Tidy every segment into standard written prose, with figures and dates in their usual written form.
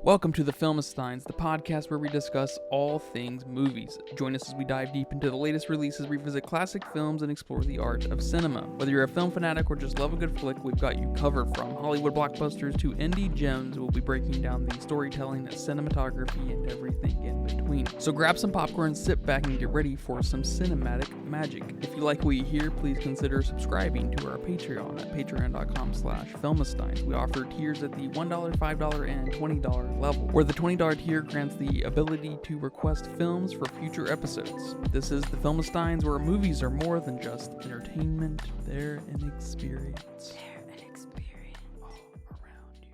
Welcome to the Filmistines, the podcast where we discuss all things movies. Join us as we dive deep into the latest releases, revisit classic films, and explore the art of cinema. Whether you're a film fanatic or just love a good flick, we've got you covered. From Hollywood blockbusters to indie gems, we'll be breaking down the storytelling, cinematography, and everything in between. So grab some popcorn, sit back, and get ready for some cinematic magic. If you like what you hear, please consider subscribing to our Patreon at patreon.com/filmistines. We offer tiers at the $1, $5, and $20 level, where the $20 tier grants the ability to request films for future episodes. This is the Filmistines, where movies are more than just entertainment, they're an experience. All around you.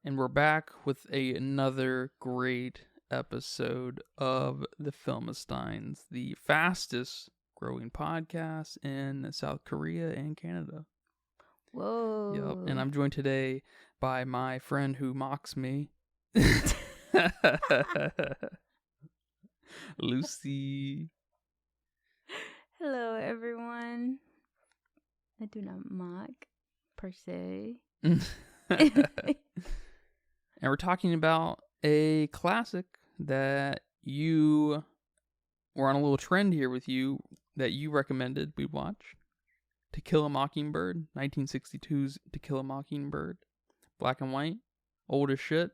And we're back with another great episode of the Filmistines, the fastest growing podcast in South Korea and Canada. Whoa. Yep. And I'm joined today by my friend who mocks me, Lucy. Hello, everyone. I do not mock, per se. And we're talking about a classic that you were on a little trend here with you that you recommended we watch. To Kill a Mockingbird, 1962's To Kill a Mockingbird. Black and white, old as shit.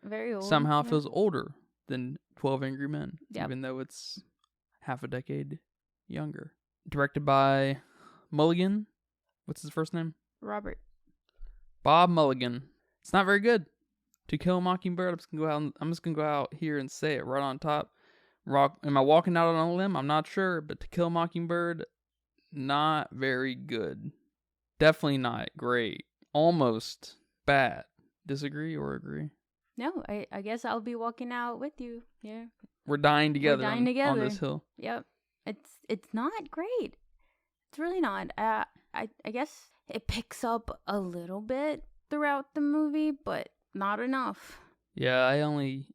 Very old. Somehow feels older than 12 Angry Men, Yep. even though it's half a decade younger. Directed by Mulligan. What's his first name? Robert. Bob Mulligan. It's not very good. To Kill a Mockingbird, I'm just gonna go out here and say it right on top. Am I walking out on a limb? I'm not sure, but To Kill a Mockingbird, not very good. Definitely not great. Almost bad. Disagree or agree? No, I guess I'll be walking out with you. Yeah. We're dying together, dying together. on this hill. Yep. It's not great. It's really not. I guess it picks up a little bit throughout the movie, but not enough. Yeah, it only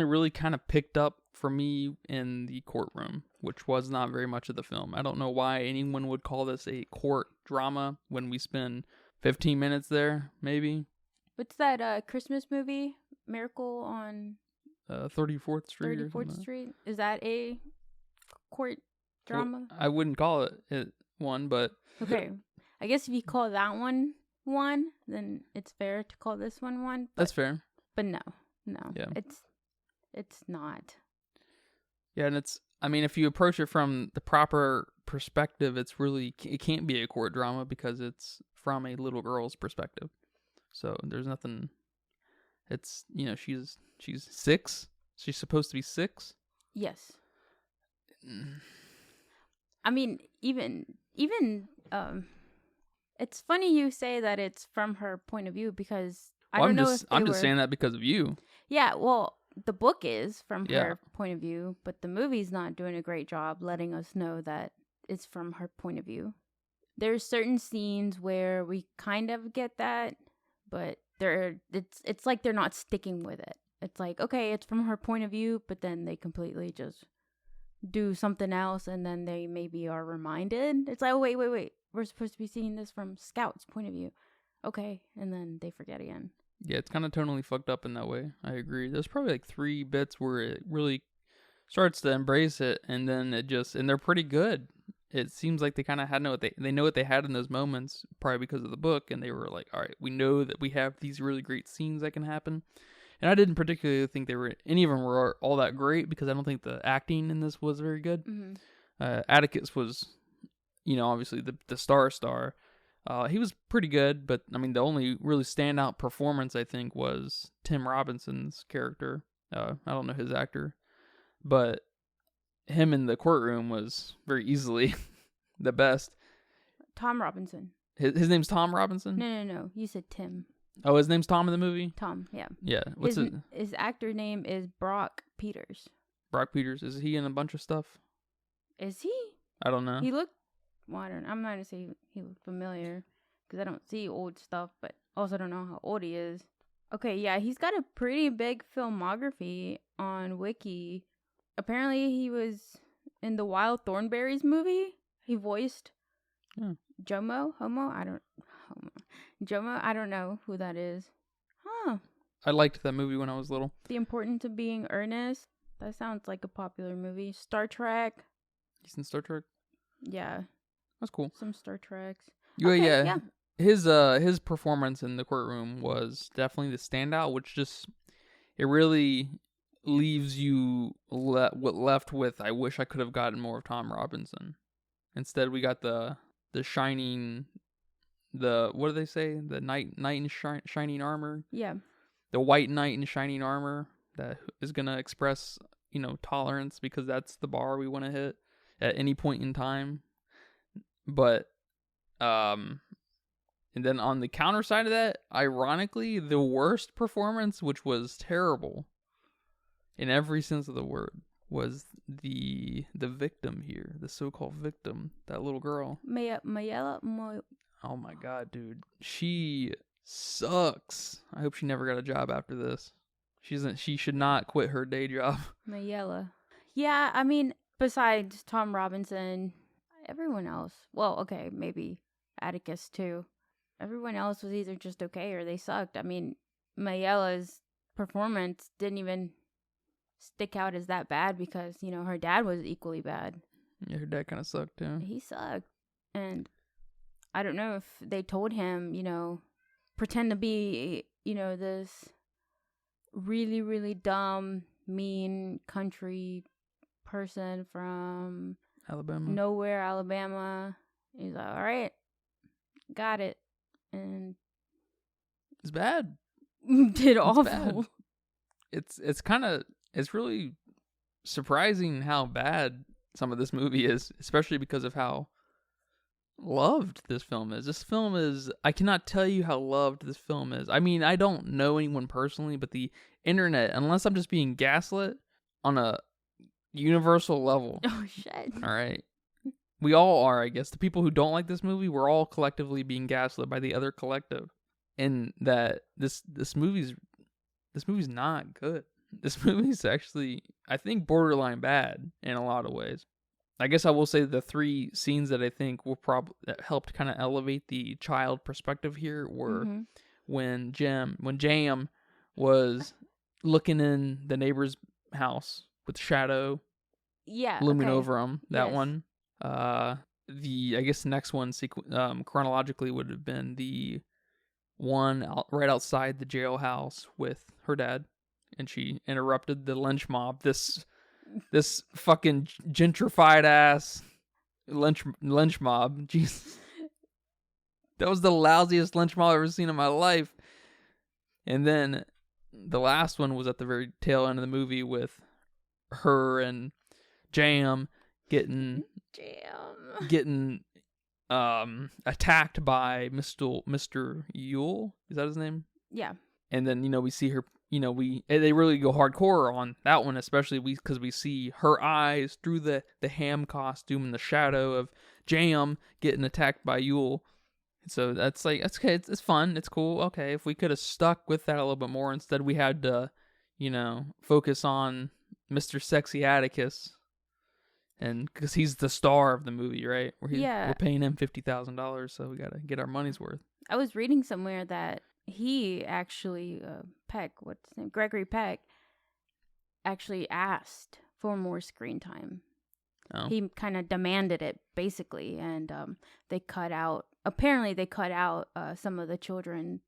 really kind of picked up for me in the courtroom, which was not very much of the film. I don't know why anyone would call this a court drama when we spend 15 minutes there, maybe. What's that Christmas movie? Miracle on 34th Street. 34th Street? Is that a court drama? Well, I wouldn't call it one, but... Okay. I guess if you call that one, then it's fair to call this one. But, that's fair. But no. Yeah. It's not. Yeah, and if you approach it from the proper perspective, it can't be a court drama because it's from a little girl's perspective. So there's nothing. It's, she's 6. She's supposed to be 6. Yes. I mean, even it's funny you say that it's from her point of view because I'm just saying that because of you. Yeah, well, the book is from her point of view, but the movie's not doing a great job letting us know that it's from her point of view. There's certain scenes where we kind of get that, but it's like they're not sticking with it. It's like, okay, it's from her point of view, but then they completely just do something else, and then they maybe are reminded. It's like, oh, wait. We're supposed to be seeing this from Scout's point of view. Okay, and then they forget again. Yeah, it's kind of tonally fucked up in that way. I agree. There's probably like 3 bits where it really starts to embrace it, and then and they're pretty good. It seems like they kind of they know what they had in those moments, probably because of the book, and they were like, all right, we know that we have these really great scenes that can happen. And I didn't particularly think any of them were all that great because I don't think the acting in this was very good. Mm-hmm. Atticus was, obviously the star. He was pretty good, but I mean, the only really standout performance I think was Tim Robinson's character. I don't know his actor, but him in the courtroom was very easily the best. Tom Robinson. His name's Tom Robinson? No. You said Tim. Oh, his name's Tom in the movie? Tom, yeah. Yeah. His actor name is Brock Peters. Brock Peters. Is he in a bunch of stuff? Is he? I don't know. He looked... Well, I'm not going to say he looked familiar because I don't see old stuff, but also don't know how old he is. Okay, yeah, he's got a pretty big filmography on Wiki. Apparently, he was in the Wild Thornberrys movie. He voiced Jomo? Jomo? I don't know who that is. Huh. I liked that movie when I was little. The Importance of Being Earnest. That sounds like a popular movie. Star Trek. He's in Star Trek. Yeah. That's cool. Some Star Treks. Okay, yeah. His performance in the courtroom was definitely the standout, which just it really leaves you left with. I wish I could have gotten more of Tom Robinson. Instead, we got the shining, what do they say? The knight in shining armor. Yeah. The white knight in shining armor that is gonna express, tolerance, because that's the bar we want to hit at any point in time. But and then on the counter side of that, ironically, the worst performance, which was terrible in every sense of the word, was the victim here, the so-called victim, that little girl. Oh my god, dude. She sucks. I hope she never got a job after this. She should not quit her day job. Mayella. Yeah, I mean, besides Tom Robinson, everyone else. Well, okay, maybe Atticus too. Everyone else was either just okay or they sucked. I mean, Mayella's performance didn't even stick out as that bad because, her dad was equally bad. Yeah, her dad kind of sucked too. He sucked. And I don't know if they told him, pretend to be, this really, really dumb, mean country person from nowhere, Alabama. He's like, all right, got it. And it's bad. Did awful. Bad. It's really surprising how bad some of this movie is, especially because of how loved this film is. I cannot tell you how loved this film is. I mean, I don't know anyone personally, but the internet, unless I'm just being gaslit on a universal level. Oh, shit. All right. We all are, I guess. The people who don't like this movie, we're all collectively being gaslit by the other collective. And that this movie's not good. This movie's actually, I think, borderline bad in a lot of ways. I guess I will say the three scenes that I think that helped kind of elevate the child perspective here were when Jam was looking in the neighbor's house with shadow looming over him. That one. I guess the next one chronologically would have been the one right outside the jailhouse with her dad, and she interrupted the lynch mob. This fucking gentrified ass lynch mob. Jesus, that was the lousiest lynch mob I've ever seen in my life. And then the last one was at the very tail end of the movie with her and Jam getting attacked by Mr. Yule. Is that his name? Yeah. And then we see her. They really go hardcore on that one, especially because we see her eyes through the ham costume and the shadow of Jam getting attacked by Yule. So that's okay. It's fun. It's cool. Okay, if we could have stuck with that a little bit more, instead we had to, focus on Mr. Sexy Atticus. And because he's the star of the movie, right? We're paying him $50,000, so we got to get our money's worth. I was reading somewhere that he actually, Gregory Peck, actually asked for more screen time. Oh. He kind of demanded it, basically, and they cut out some of the children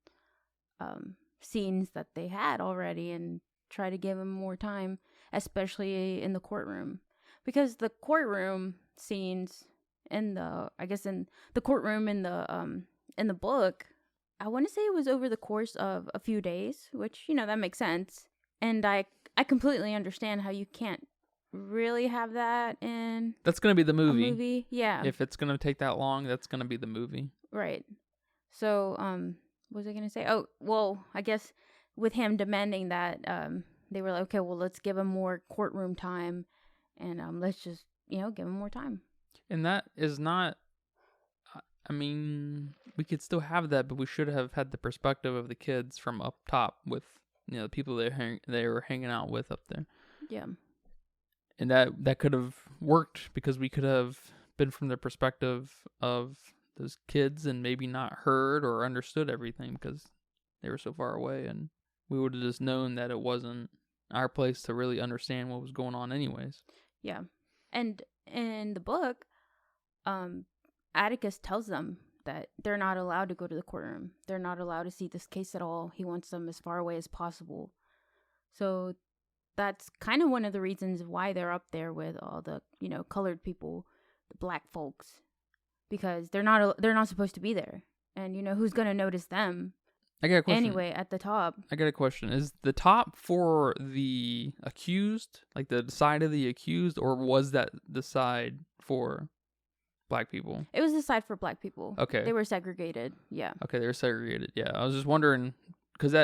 scenes that they had already and try to give him more time, especially in the courtroom. Because the courtroom scenes in the courtroom in the book, I want to say it was over the course of a few days, which, that makes sense. And I completely understand how you can't really have that in... That's going to be the movie. A movie, yeah. If it's going to take that long, that's going to be the movie. Right. So, what was I going to say? Oh, well, I guess with him demanding that, they were like, okay, well, let's give him more courtroom time. And let's just, give him more time. And that is not, I mean, we could still have that, but we should have had the perspective of the kids from up top with, the people they were hanging out with up there. Yeah. And that could have worked because we could have been from the perspective of those kids and maybe not heard or understood everything because they were so far away. And we would have just known that it wasn't our place to really understand what was going on anyways. Yeah. And in the book, Atticus tells them that they're not allowed to go to the courtroom. They're not allowed to see this case at all. He wants them as far away as possible. So that's kind of one of the reasons why they're up there with all the, colored people, the black folks, because they're not supposed to be there. And who's going to notice them? I got a question. Anyway, at the top. I got a question. Is the top for the accused, like the side of the accused, or was that the side for black people? It was the side for black people. Okay. They were segregated. Yeah. Okay, they were segregated. Yeah. I was just wondering, because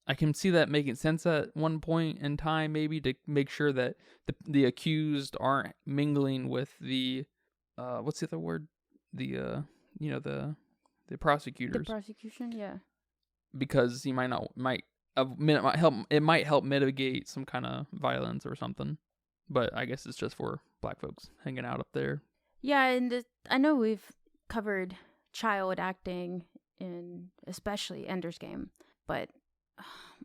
I can see that making sense at one point in time, maybe to make sure that the accused aren't mingling with the, what's the other word? The, the prosecutors. The prosecution, yeah. Because he might help mitigate some kind of violence or something. But I guess it's just for black folks hanging out up there. Yeah, and I know we've covered child acting in especially Ender's Game, but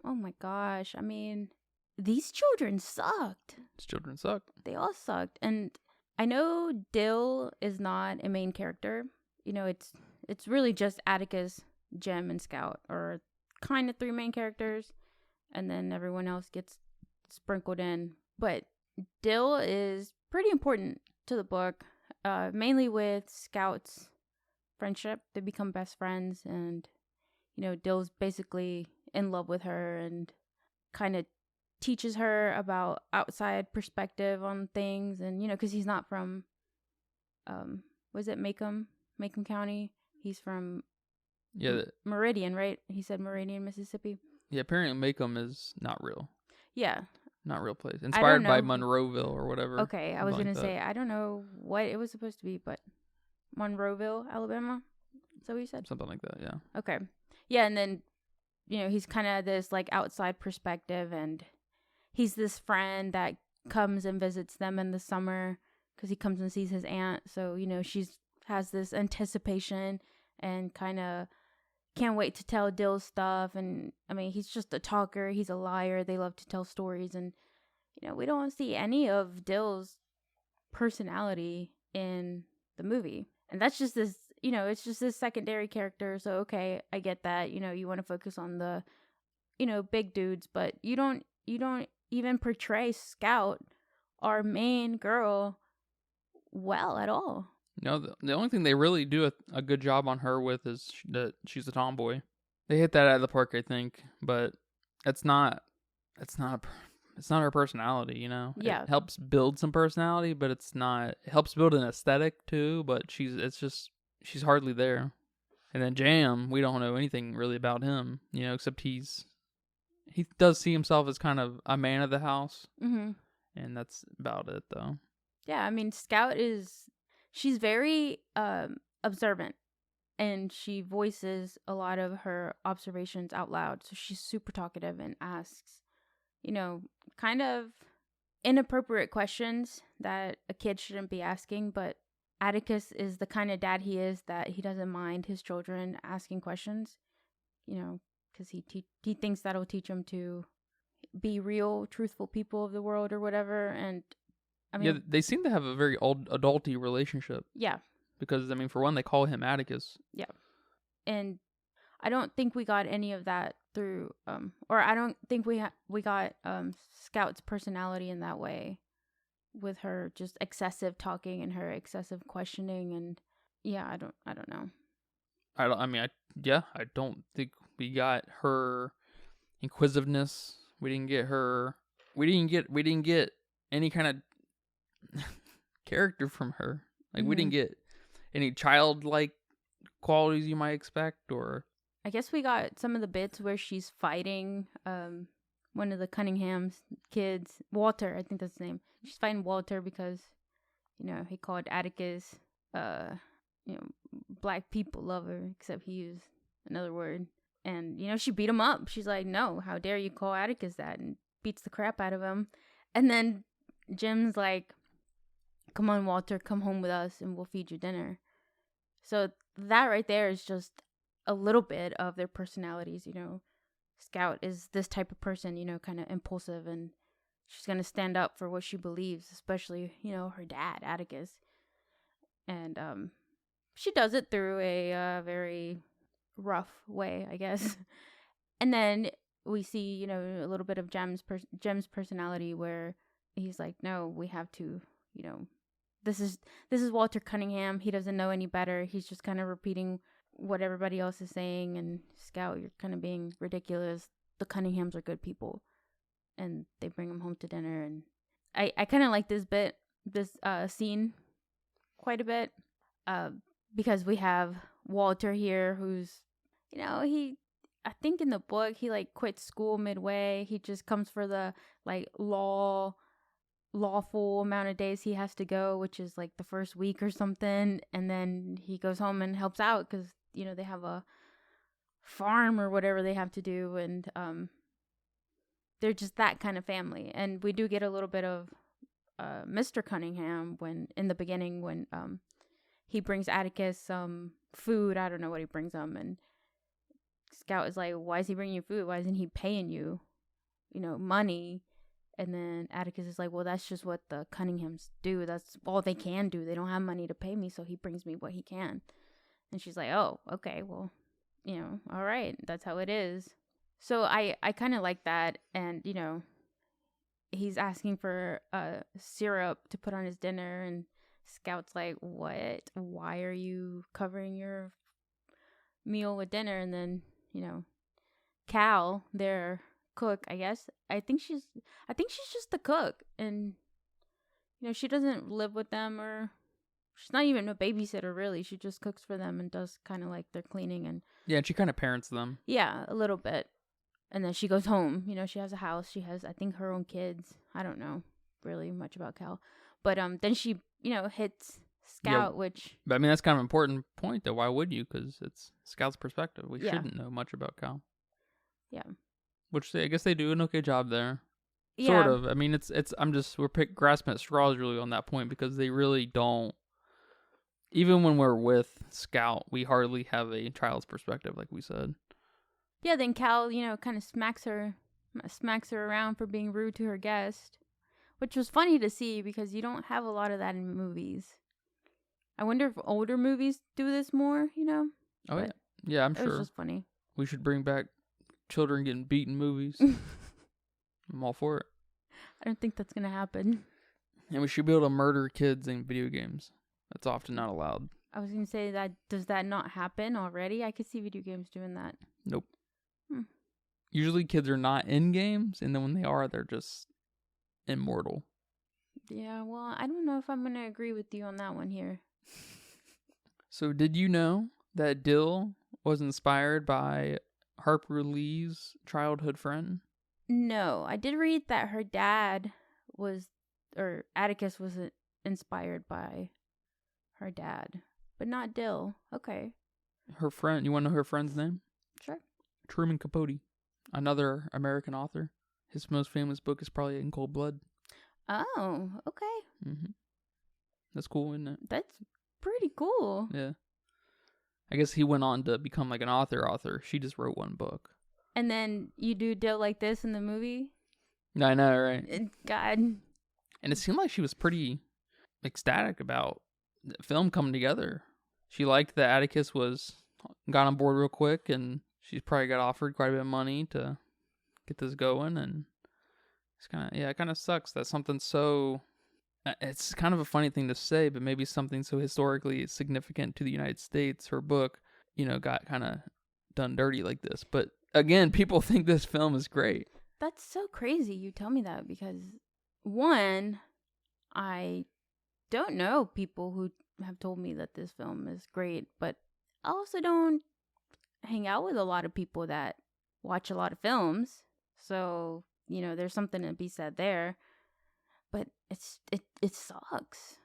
oh my gosh, I mean, these children sucked. These children suck. They all sucked. And I know Dill is not a main character. It's really just Atticus, Jem, and Scout are kind of 3 main characters, and then everyone else gets sprinkled in. But Dill is pretty important to the book, mainly with Scout's friendship. They become best friends, and Dill's basically in love with her and kind of teaches her about outside perspective on things, and because he's not from was it Macomb County? He's from Meridian, right? He said Meridian, Mississippi. Yeah, apparently Macomb is not real. Yeah. Not real place. Inspired by Monroeville or whatever. Okay, I was going to say, I don't know what it was supposed to be, but Monroeville, Alabama? Is that what you said? Something like that, yeah. Okay. Yeah, and then, he's kind of this, like, outside perspective, and he's this friend that comes and visits them in the summer because he comes and sees his aunt. So, she's has this anticipation and kind of can't wait to tell Dill stuff. And I mean, he's just a talker. He's a liar. They love to tell stories. And, we don't see any of Dill's personality in the movie. And that's just this, it's just this secondary character. So, okay, I get that. You want to focus on the, big dudes, but you don't even portray Scout, our main girl, well at all. No, the only thing they really do a good job on her with is that she's a tomboy. They hit that out of the park, I think, but it's not her personality, Yeah. It helps build some personality, but it helps build an aesthetic too, but she's hardly there. And then Jam, we don't know anything really about him, except he does see himself as kind of a man of the house. Mm-hmm. And that's about it, though. Yeah, I mean, Scout she's very observant, and she voices a lot of her observations out loud. So she's super talkative and asks, kind of inappropriate questions that a kid shouldn't be asking. But Atticus is the kind of dad he is that he doesn't mind his children asking questions, because he thinks that'll teach them to be real, truthful people of the world or whatever. And I mean, yeah, they seem to have a very adulty relationship. Yeah. Because, I mean, for one, they call him Atticus. Yeah. And I don't think we got any of that through, or I don't think we got Scout's personality in that way, with her just excessive talking and her excessive questioning. And yeah, I don't know. I don't think we got her inquisitiveness. We didn't get any kind of character from her. Like, we didn't get any childlike qualities you might expect, or I guess we got some of the bits where she's fighting one of the Cunningham's kids, Walter, I think that's his name. She's fighting Walter because he called Atticus black people lover, except he used another word. And she beat him up. She's like, no, how dare you call Atticus that, and beats the crap out of him. And then Jim's like, come on, Walter, come home with us and we'll feed you dinner. So that right there is just a little bit of their personalities, Scout is this type of person, kind of impulsive, and she's going to stand up for what she believes, especially, her dad, Atticus. And she does it through a very rough way, I guess. And then we see, a little bit of Jem's personality, where he's like, no, we have to, this is Walter Cunningham. He doesn't know any better. He's just kind of repeating what everybody else is saying. And Scout, you're kind of being ridiculous. The Cunninghams are good people. And they bring him home to dinner. And I kind of like this scene quite a bit, because we have Walter here, who's, I think in the book, he like quits school midway. He just comes for the like lawful amount of days he has to go, which is like the first week or something. And then he goes home and helps out because, they have a farm or whatever they have to do. And they're just that kind of family. And we do get a little bit of Mr. Cunningham in the beginning when he brings Atticus some food. I don't know what he brings him. And Scout is like, why is he bringing you food? Why isn't he paying you, money? And then Atticus is like, well, that's just what the Cunninghams do. That's all they can do. They don't have money to pay me, so he brings me what he can. And she's like, oh, okay, well, all right, that's how it is. So I kind of like that. And, he's asking for syrup to put on his dinner, and Scout's like, what? Why are you covering your meal with dinner? And then, Cal, their cook, I guess. I think she's just the cook, and she doesn't live with them, or she's not even a babysitter really. She just cooks for them and does kind of like their cleaning, and and she kind of parents them. Yeah, a little bit. And then she goes home. She has a house. She has, I think, her own kids. I don't know really much about Cal, but then she hits Scout, which. But I mean, that's kind of an important point, though. Why would you? Because it's Scout's perspective. We shouldn't know much about Cal. Yeah. Which I guess they do an okay job there. Yeah. Sort of. I mean, we're grasping at straws really on that point, because they really don't. Even when we're with Scout, we hardly have a child's perspective, like we said. Yeah, then Cal, kind of smacks her around for being rude to her guest, which was funny to see because you don't have a lot of that in movies. I wonder if older movies do this more, Oh, but yeah, I'm sure. It was just funny. We should bring back children getting beaten movies. I'm all for it. I don't think that's going to happen. And we should be able to murder kids in video games. That's often not allowed. I was going to say, does that not happen already? I could see video games doing that. Nope. Usually kids are not in games, and then when they are, they're just immortal. Yeah, well, I don't know if I'm going to agree with you on that one here. So did you know that Dill was inspired by Harper Lee's childhood friend? No, I did read that her dad Atticus was inspired by her dad, but not Dill. Okay. Her friend, you want to know her friend's name? Sure. Truman Capote, another American author. His most famous book is probably In Cold Blood. Oh, okay. Mm-hmm. That's cool, isn't it? That's pretty cool. Yeah. I guess he went on to become like an author. She just wrote one book. And then you do Dill like this in the movie? I know, right? God. And it seemed like she was pretty ecstatic about the film coming together. She liked that Atticus got on board real quick, and she's probably got offered quite a bit of money to get this going. And it kind of sucks that something so. It's kind of a funny thing to say, but maybe something so historically significant to the United States, her book, got kind of done dirty like this. But again, people think this film is great. That's so crazy you tell me that, because one, I don't know people who have told me that this film is great, but I also don't hang out with a lot of people that watch a lot of films. So, there's something to be said there. But it sucks.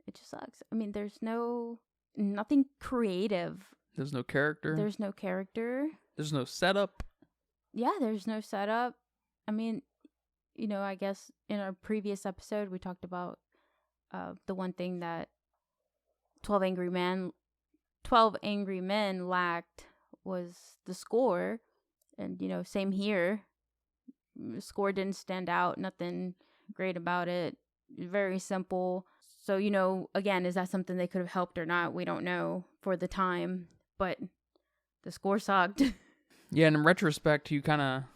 It just sucks. I mean, there's nothing creative. There's no character. There's no character. There's no setup. Yeah, there's no setup. I mean, I guess in our previous episode, we talked about the one thing that 12 Angry Men lacked was the score. And, same here. The score didn't stand out. Nothing great about it. Very simple. So, again, is that something they could have helped or not? We don't know for the time. But the score sucked. Yeah, and in retrospect, you gotta,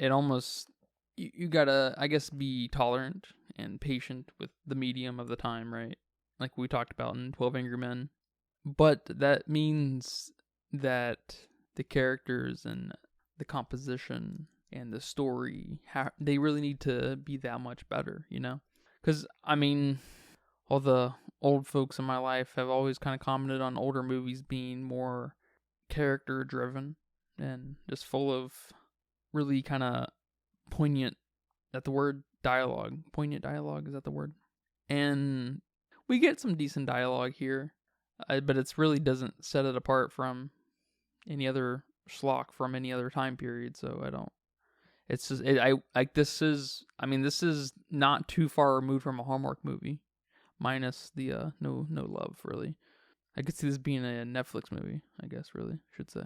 I guess, be tolerant and patient with the medium of the time, right? Like we talked about in 12 Angry Men. But that means that the characters and the composition and the story, they really need to be that much better, Because, all the old folks in my life have always kind of commented on older movies being more character driven and just full of really kind of poignant, poignant dialogue, is that the word? And we get some decent dialogue here, but it really doesn't set it apart from any other schlock from any other time period, so this is not too far removed from a Hallmark movie, minus the no love, really. I could see this being a Netflix movie, I guess, really, should say.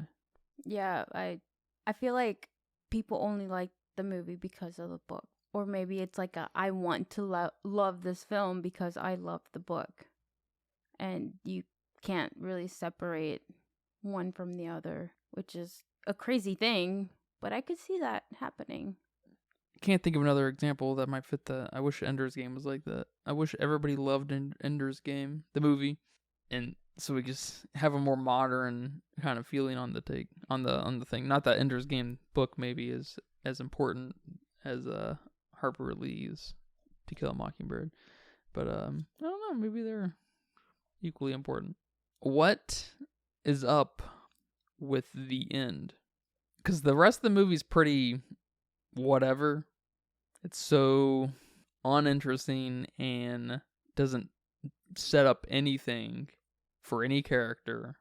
Yeah, I feel like people only like the movie because of the book. Or maybe it's like I want to love this film because I love the book. And you can't really separate one from the other, which is a crazy thing, but I could see that happening. Can't think of another example that might fit I wish Ender's Game was like that. I wish everybody loved Ender's Game, the movie, and so we just have a more modern kind of feeling on the thing. Not that Ender's Game book maybe is as important as Harper Lee's To Kill a Mockingbird, but I don't know, maybe they're equally important. What is up with the end? Because the rest of the movie's pretty whatever. It's so uninteresting and doesn't set up anything for any character.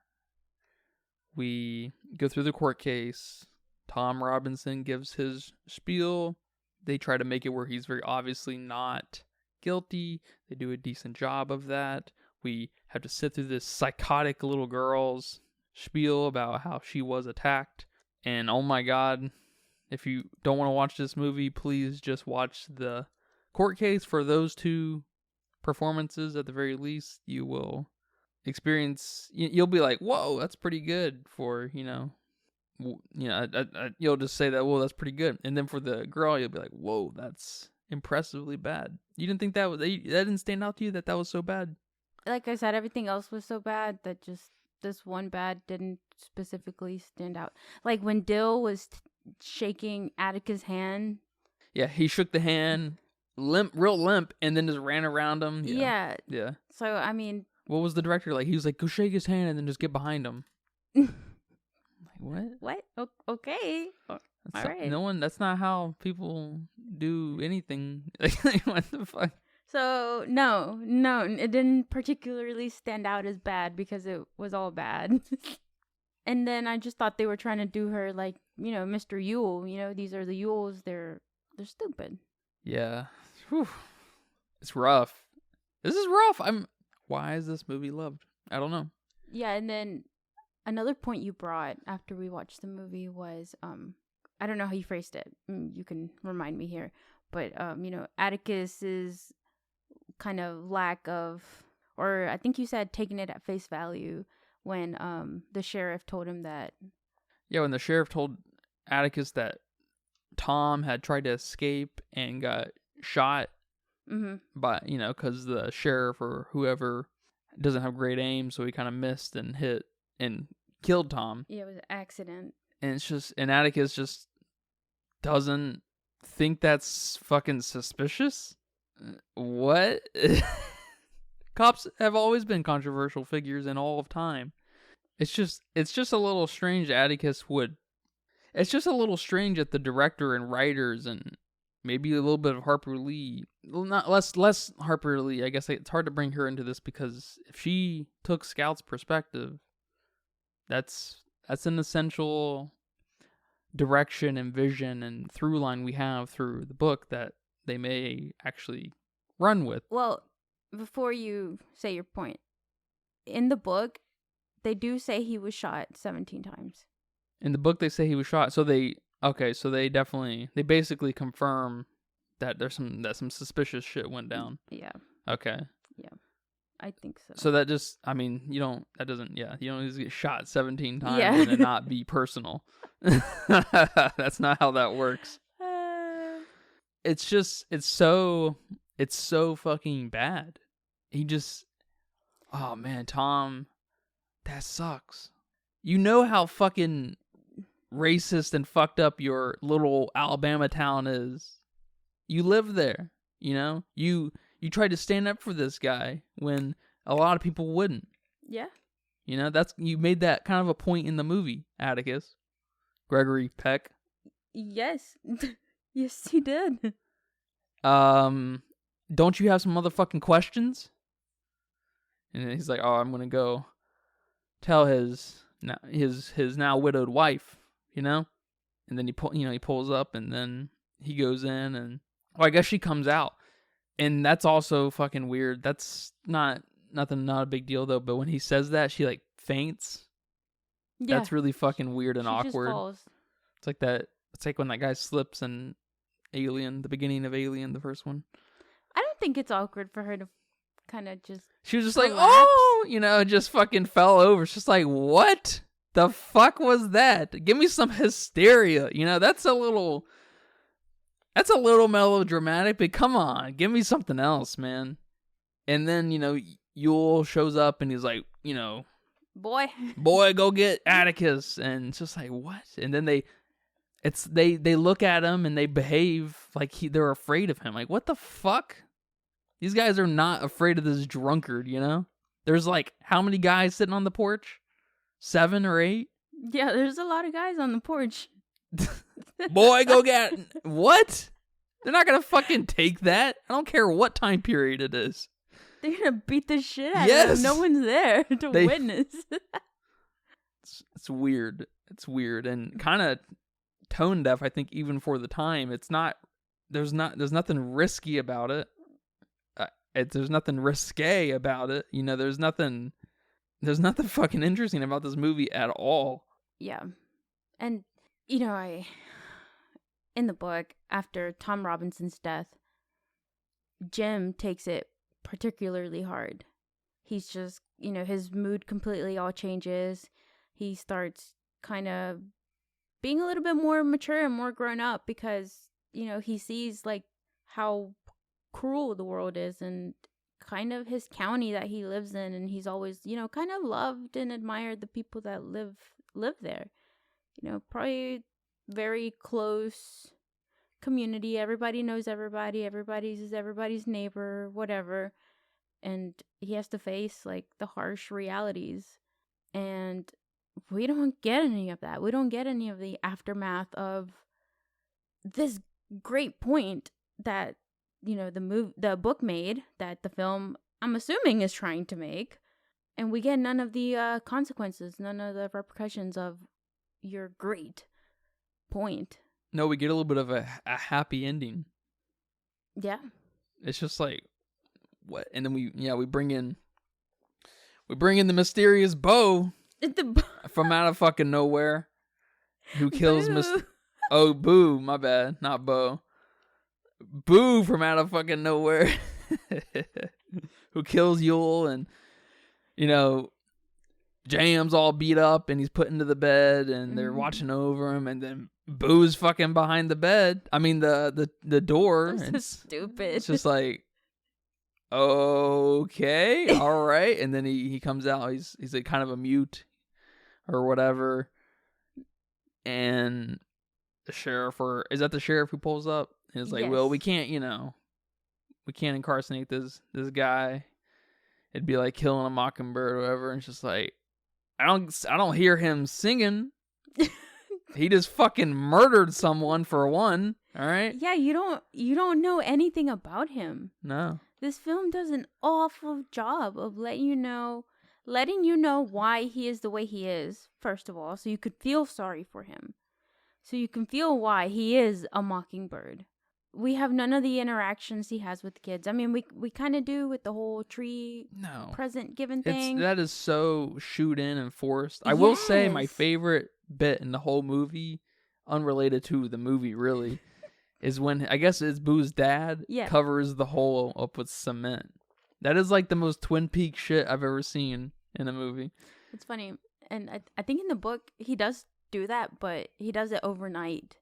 We go through the court case. Tom Robinson gives his spiel. They try to make it where he's very obviously not guilty. They do a decent job of that. We have to sit through this psychotic little girl's spiel about how she was attacked. And oh my God, if you don't want to watch this movie, please just watch the court case. For those two performances, at the very least, you will experience, you'll be like, whoa, that's pretty good for, you'll just say that, whoa, that's pretty good. And then for the girl, you'll be like, whoa, that's impressively bad. You didn't think that didn't stand out to you that was so bad? Like I said, everything else was so bad that just this one bad didn't specifically stand out. Like when Dill was shaking Atticus' hand. Yeah, he shook the hand, real limp, and then just ran around him. Yeah. So, what was the director like? He was like, go shake his hand and then just get behind him. Like, what? Okay. All right. That's not how people do anything. What the fuck? So, no, it didn't particularly stand out as bad because it was all bad. And then I just thought they were trying to do her like, Mr. Yule. These are the Yules. They're stupid. Yeah. Whew. It's rough. This is rough. Why is this movie loved? I don't know. Yeah, and then another point you brought after we watched the movie was, I don't know how you phrased it. You can remind me here. But, Atticus's kind of lack of, or I think you said taking it at face value when the sheriff told him that. Yeah, when the sheriff told Atticus that Tom had tried to escape and got shot by, because the sheriff or whoever doesn't have great aim, so he kind of missed and hit and killed Tom. Yeah, it was an accident. And Atticus just doesn't think that's fucking suspicious. What? Cops have always been controversial figures in all of time. It's just a little strange it's just a little strange that the director and writers and maybe a little bit of Harper Lee, not less Harper Lee. I guess it's hard to bring her into this because if she took Scout's perspective, that's an essential direction and vision and through line we have through the book that they may actually run with. Well, before you say your point, in the book, they do say he was shot 17 times. In the book, they say he was shot. So they basically confirm that some suspicious shit went down. Yeah. Okay. Yeah. I think so. So that just, I mean, you don't just get shot 17 times and it not be personal. That's not how that works. It's so fucking bad. Oh man, Tom, that sucks. You know how fucking racist and fucked up your little Alabama town is. You live there, you know? You tried to stand up for this guy when a lot of people wouldn't. Yeah. You know, you made that kind of a point in the movie, Atticus. Gregory Peck. Yes. Yes, he did. Don't you have some motherfucking questions? And he's like, oh, I'm gonna go tell his now widowed wife, you know? And then he pulls up and then he goes in and, well, I guess she comes out. And that's also fucking weird. That's not a big deal though, but when he says that, she like faints. Yeah. That's really fucking weird and awkward. Just falls. It's like that. It's like when that guy slips in Alien, the beginning of Alien, the first one. I don't think it's awkward for her to kind of just. She was just collapse. Like, oh, just fucking fell over. It's just like, what the fuck was that? Give me some hysteria. That's a little melodramatic, but come on, give me something else, man. And then, Yule shows up and he's like, boy, go get Atticus. And it's just like, what? And then they look at him and they behave like they're afraid of him. Like, what the fuck? These guys are not afraid of this drunkard, There's like, how many guys sitting on the porch? 7 or 8? Yeah, there's a lot of guys on the porch. Boy, go get what? They're not gonna fucking take that. I don't care what time period it is. They're gonna beat the shit out of him. No one's there to witness. It's weird. It's weird and kind of tone deaf. I think even for the time, it's not. There's nothing risky about it. There's nothing risque about it. There's nothing fucking interesting about this movie at all. Yeah, and in the book, after Tom Robinson's death, Jim takes it particularly hard. He's just, his mood completely all changes. He starts kind of being a little bit more mature and more grown up because, he sees like how cruel the world is and kind of his county that he lives in. And he's always, kind of loved and admired the people that live there. Probably very close community. Everybody knows everybody. Everybody's everybody's neighbor, whatever. And he has to face like the harsh realities. And we don't get any of that. We don't get any of the aftermath of this great point that, the book made, that the film, I'm assuming, is trying to make. And we get none of the consequences, none of the repercussions of your great point. No, we get a little bit of a happy ending. Yeah. It's just like, what? And then we bring in the mysterious Bo from out of fucking nowhere, who kills Boo, my bad, not Bo. Boo from out of fucking nowhere, who kills Yule, and Jam's all beat up and he's put into the bed and they're watching over him, and then Boo's fucking behind the bed. I mean the door. That's so stupid. It's just like, okay, all right. And then he comes out. He's like kind of a mute or whatever. And the sheriff, or is that the sheriff who pulls up? And it's like, yes. Well, we can't incarcerate this guy. It'd be like killing a mockingbird or whatever. And it's just like, I don't hear him singing. He just fucking murdered someone, for one. All right. Yeah, you don't know anything about him. No. This film does an awful job of letting you know why he is the way he is, first of all, so you could feel sorry for him. So you can feel why he is a mockingbird. We have none of the interactions he has with kids. I mean, we kind of do with the whole tree present given thing. That is so shoot in and forced. I will say my favorite bit in the whole movie, unrelated to the movie really, is when I guess it's Boo's dad covers the hole up with cement. That is like the most Twin Peaks shit I've ever seen in a movie. It's funny, and I think in the book he does do that, but he does it overnight.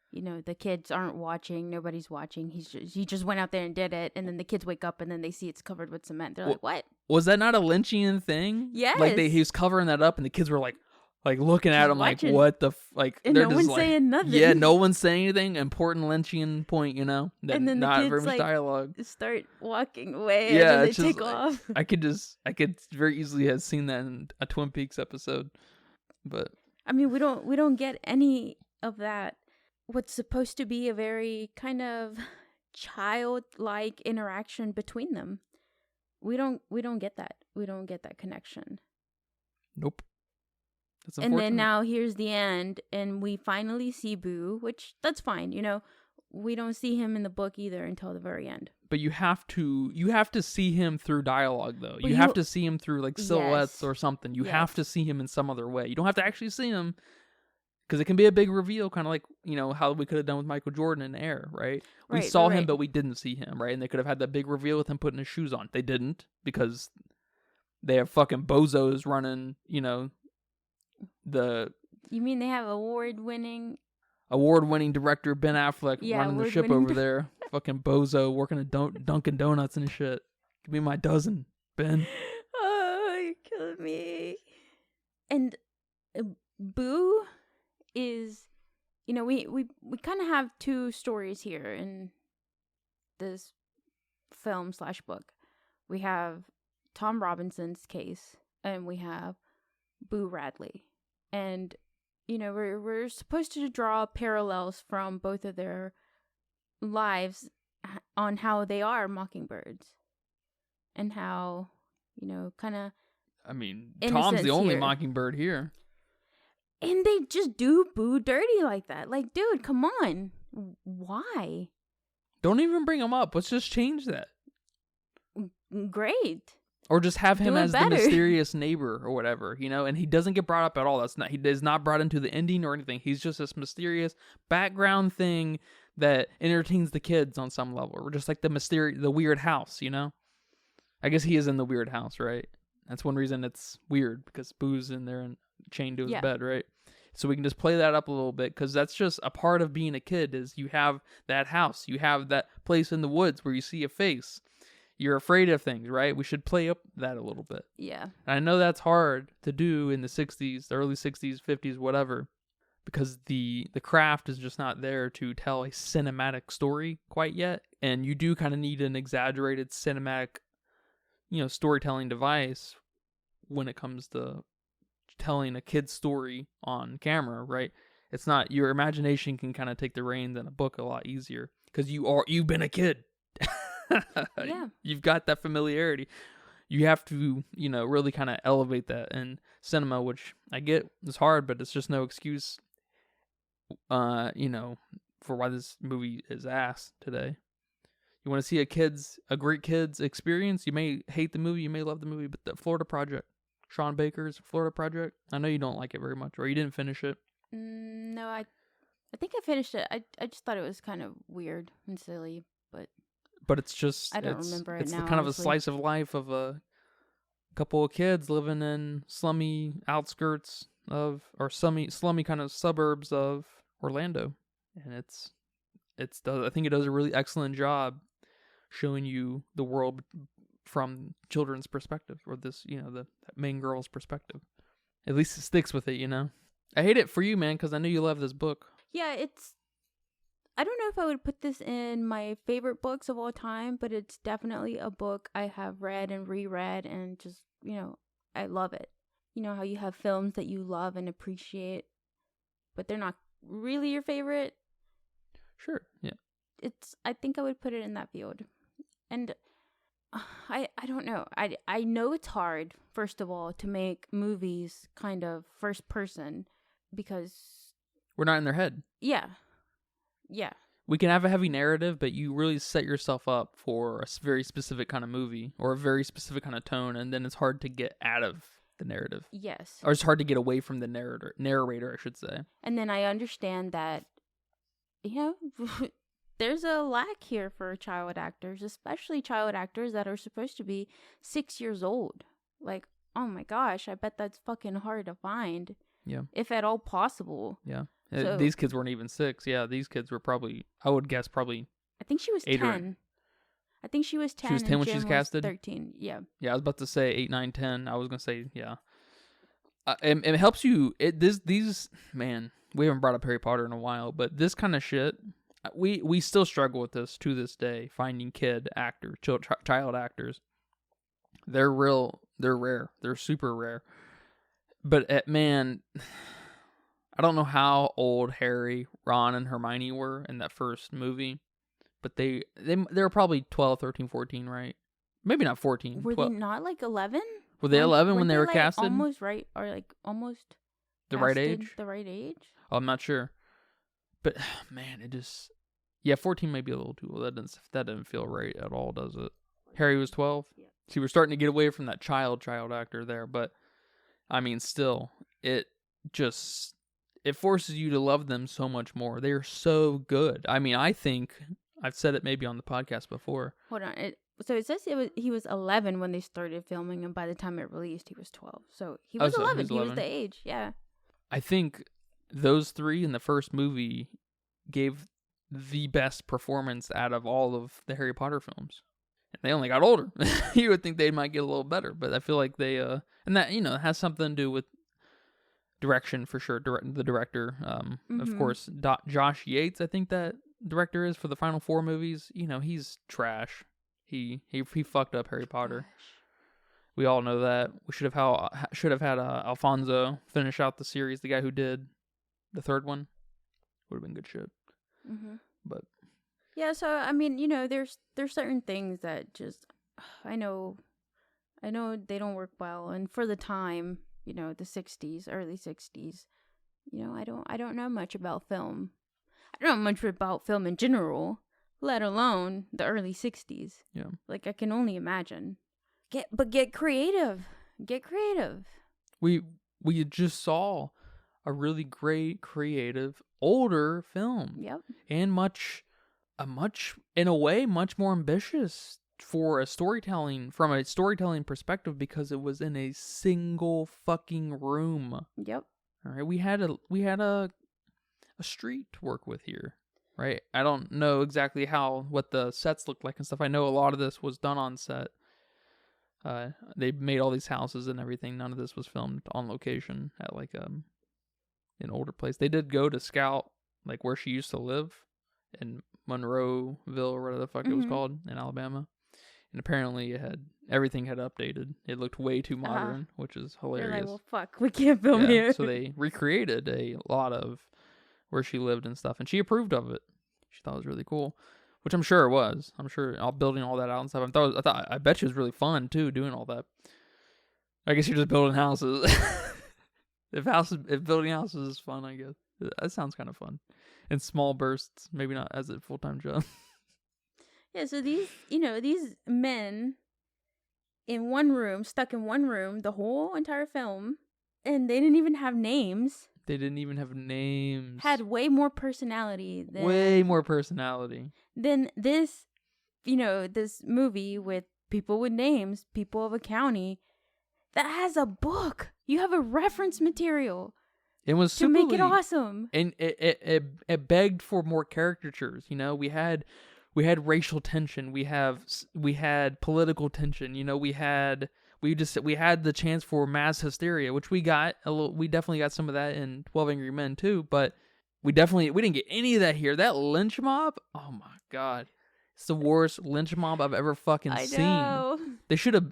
You know, the kids aren't watching, nobody's watching. He just went out there and did it, and then the kids wake up and then they see it's covered with cement. They're like, "What? Was that not a Lynchian thing?" Yes. Like he was covering that up, and the kids were like looking at him watching. like, "What the like?" And they're no just one's saying nothing. Yeah, no one's saying anything. Important Lynchian point, you know. That and then not the kids very much dialogue. Start walking away. Yeah, and then they take off. I could very easily have seen that in a Twin Peaks episode, but I mean, we don't get any of that. What's supposed to be a very kind of childlike interaction between them. We don't get that. We don't get that connection. Nope. That's and then now here's the end, and we finally see Boo, which that's fine. You know, we don't see him in the book either until the very end. But you have to see him through dialogue, though. You have to see him through like silhouettes or something. You have to see him in some other way. You don't have to actually see him. Because it can be a big reveal, kind of like, you know, how we could have done with Michael Jordan in Air, right? We saw him, but we didn't see him, right? And they could have had that big reveal with him putting his shoes on. They didn't, because they have fucking bozos running, you know, the... You mean they have award-winning director Ben Affleck running the ship over there. Fucking bozo working at Dunkin' Donuts and shit. Give me my dozen, Ben. Oh, you're killing me. And Boo... is, you know, we kind of have two stories here in this film/book. We have Tom Robinson's case, and we have Boo Radley. And, you know, we're supposed to draw parallels from both of their lives on how they are mockingbirds. And how, you know, kind of... I mean, Tom's the only here. mockingbird here. And they just do Boo dirty like that. Like, dude, come on. Why? Don't even bring him up. Let's just change that. Great. Or just have him as the mysterious neighbor or whatever, you know? And he doesn't get brought up at all. He is not brought into the ending or anything. He's just this mysterious background thing that entertains the kids on some level. Or just like the weird house, you know? I guess he is in the weird house, right? That's one reason it's weird, because Boo's in there and chained to his bed, right? So we can just play that up a little bit, because that's just a part of being a kid, is you have that house, you have that place in the woods where you see a face, you're afraid of things, right? We should play up that a little bit. Yeah. And I know that's hard to do in the 60s, the early 60s, 50s, whatever, because the craft is just not there to tell a cinematic story quite yet, and you do kind of need an exaggerated cinematic, you know, storytelling device when it comes to telling a kid's story on camera, right? It's not, your imagination can kind of take the reins in a book a lot easier, because you've been a kid. Yeah. You've got that familiarity. You have to, you know, really kind of elevate that in cinema, which I get is hard, but it's just no excuse, you know, for why this movie is ass today. You want to see a great kid's experience? You may hate the movie, you may love the movie, but the Florida Project, Sean Baker's Florida Project, I know you don't like it very much, or you didn't finish it. No, I think I finished it. I just thought it was kind of weird and silly, but it's just, I don't remember it now. It's kind of a slice of life of a couple of kids living in slummy outskirts of, or slummy kind of suburbs of Orlando, and I think it does a really excellent job showing you the world from children's perspective, or this, you know, the main girl's perspective. At least it sticks with it, you know. I hate it for you, man, because I know you love this book. Yeah, I don't know if I would put this in my favorite books of all time, but it's definitely a book I have read and reread, and just, you know, I love it. You know how you have films that you love and appreciate, but they're not really your favorite? Sure, yeah. I think I would put it in that field. And I don't know. I know it's hard, first of all, to make movies kind of first person, because we're not in their head. Yeah. We can have a heavy narrative, but you really set yourself up for a very specific kind of movie or a very specific kind of tone, and then it's hard to get out of the narrative. Yes. Or it's hard to get away from the narrator, I should say. And then I understand that, there's a lack here for child actors, especially child actors that are supposed to be 6 years old. Like, oh my gosh, I bet that's fucking hard to find. Yeah. If at all possible. Yeah. So, these kids weren't even 6. Yeah, these kids were probably, I would guess, probably. I think she was 10. I think she was 10. She was 10 when she was casted? 13. Yeah. Yeah, I was about to say 8, 9, 10. I was going to say, yeah. It helps you. Man, we haven't brought up Harry Potter in a while, but this kind of shit, we still struggle with this to this day, finding child actors. They're rare. They're super rare. But, man, I don't know how old Harry, Ron, and Hermione were in that first movie, but they were probably 12, 13, 14, right? Maybe not 14. Were 12. they not like 11? Were they 11 when they were casted? Almost right, or like almost the right age? The right age? Oh, I'm not sure. But, man, it just... Yeah, 14 may be a little too old. That didn't feel right at all, does it? Harry was 12? Yeah. See, we're starting to get away from that child actor there, but, I mean, still, it forces you to love them so much more. They're so good. I mean, I think... I've said it maybe on the podcast before. Hold on. So it says he was 11 when they started filming, and by the time it released, he was 12. So he was 11. He was the age, yeah. I think those 3 in the first movie gave the best performance out of all of the Harry Potter films. And they only got older. You would think they might get a little better, but I feel like they... and that, has something to do with direction, for sure. The director. Of course, Josh Yates, I think that director is for the final 4 movies. He's trash. He fucked up Harry Potter. We all know that. We should have had Alfonso finish out the series. The guy who did the 3rd one would have been good shit. But yeah, so I mean, there's certain things that just I know they don't work well, and for the time, the 60s, early 60s, I don't know much about film. I don't know much about film in general, let alone the early 60s. Yeah. Like, I can only imagine. Get creative. Get creative. We just saw a really great, creative, older film. Yep. And much in a way, much more ambitious from a storytelling perspective, because it was in a single fucking room. Yep. All right. We had a street to work with here, right? I don't know exactly what the sets looked like and stuff. I know a lot of this was done on set. They made all these houses and everything. None of this was filmed on location at like an older place. They did go to scout like where she used to live in Monroeville or whatever the fuck it was called in Alabama. And apparently everything had updated. It looked way too modern, which is hilarious. They're like, well, fuck, we can't film here. So they recreated a lot of where she lived and stuff, and she approved of it. She thought it was really cool, which I'm sure it was. I'm sure building all that out and stuff. I bet you it was really fun too, doing all that. I guess you're just building houses. If building houses is fun, I guess that sounds kind of fun. In small bursts, maybe not as a full-time job. Yeah. So these men in one room, stuck in one room, the whole entire film, and they didn't even have names. Had way more personality than this, this movie with people with names, people of a county that has a book. You have a reference material. It was to make it awesome. And it begged for more caricatures. We had racial tension. We had political tension. We had the chance for mass hysteria, which we got a little. We definitely got some of that in 12 Angry Men too, but we didn't get any of that here. That lynch mob, oh my god, it's the worst lynch mob I've ever fucking seen. They should have.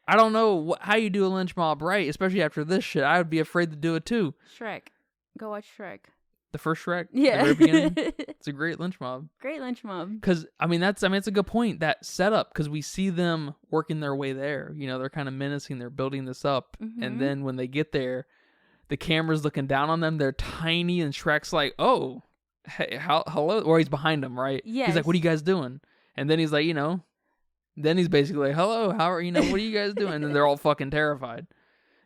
I don't know how you do a lynch mob right, especially after this shit. I would be afraid to do it too. Shrek, go watch Shrek. The first Shrek? Yeah. The very beginning? It's a great lynch mob. Great lynch mob. Because, it's a good point, that setup, because we see them working their way there. They're kind of menacing, they're building this up. And then when they get there, the camera's looking down on them, they're tiny, and Shrek's like, oh, hey, hello? Or he's behind them, right? Yes. He's like, what are you guys doing? And then he's like, then he's basically like, hello, what are you guys doing? And then they're all fucking terrified.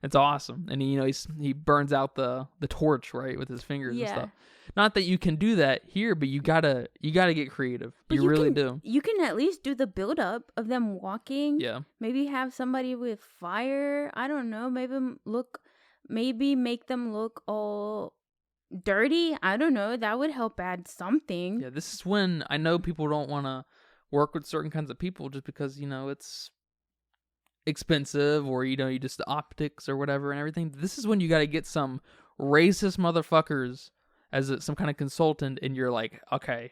It's awesome. And he burns out the torch, right, with his fingers and stuff. Not that you can do that here, but you gotta get creative. But you really do. You can at least do the build up of them walking. Yeah. Maybe have somebody with fire. I don't know. Maybe make them look all dirty. I don't know. That would help add something. Yeah, this is when I know people don't want to work with certain kinds of people just because, it's expensive or, you just the optics or whatever and everything. This is when you got to get some racist motherfuckers as some kind of consultant, and you're like, okay,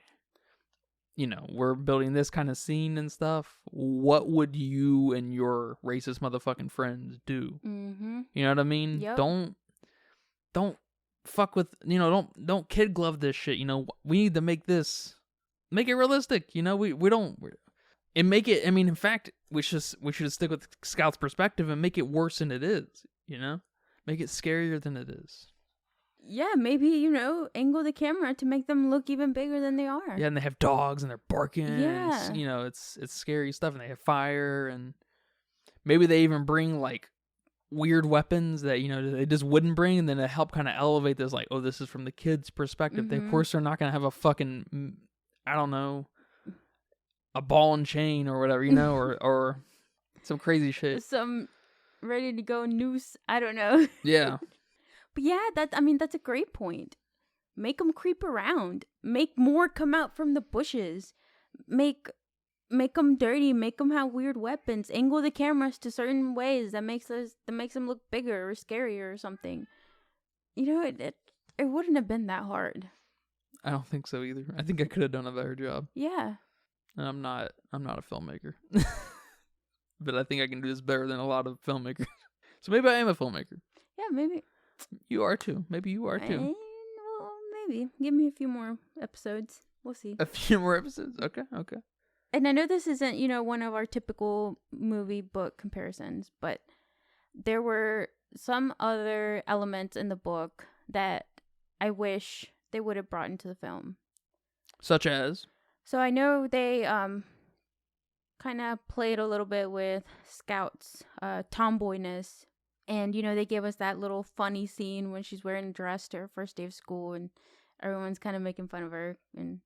we're building this kind of scene and stuff. What would you and your racist motherfucking friends do? Mm-hmm. You know what I mean? Yep. Don't fuck with, don't kid glove this shit. We need to make it realistic. We don't, and make it, in fact, we should stick with Scout's perspective and make it worse than it is, make it scarier than it is. Yeah, maybe, angle the camera to make them look even bigger than they are. Yeah, and they have dogs and they're barking. Yeah. And it's scary stuff, and they have fire, and maybe they even bring like weird weapons that, they just wouldn't bring, and then to help kind of elevate this, like, oh, this is from the kids' perspective. Mm-hmm. They, of course, they're not going to have a fucking, I don't know, a ball and chain or whatever, or some crazy shit. Some ready to go noose. I don't know. Yeah. But yeah, that's a great point. Make them creep around. Make more come out from the bushes. Make them dirty. Make them have weird weapons. Angle the cameras to certain ways that makes them look bigger or scarier or something. It wouldn't have been that hard. I don't think so either. I think I could have done a better job. Yeah. And I'm not a filmmaker. But I think I can do this better than a lot of filmmakers. So maybe I am a filmmaker. Yeah, maybe. You are too. Maybe you are too. Well, maybe. Give me a few more episodes. We'll see. A few more episodes? Okay. And I know this isn't, one of our typical movie book comparisons, but there were some other elements in the book that I wish they would have brought into the film. Such as? So I know they kind of played a little bit with Scout's tomboyness. And, they gave us that little funny scene when she's wearing a dress to her first day of school and everyone's kind of making fun of her. And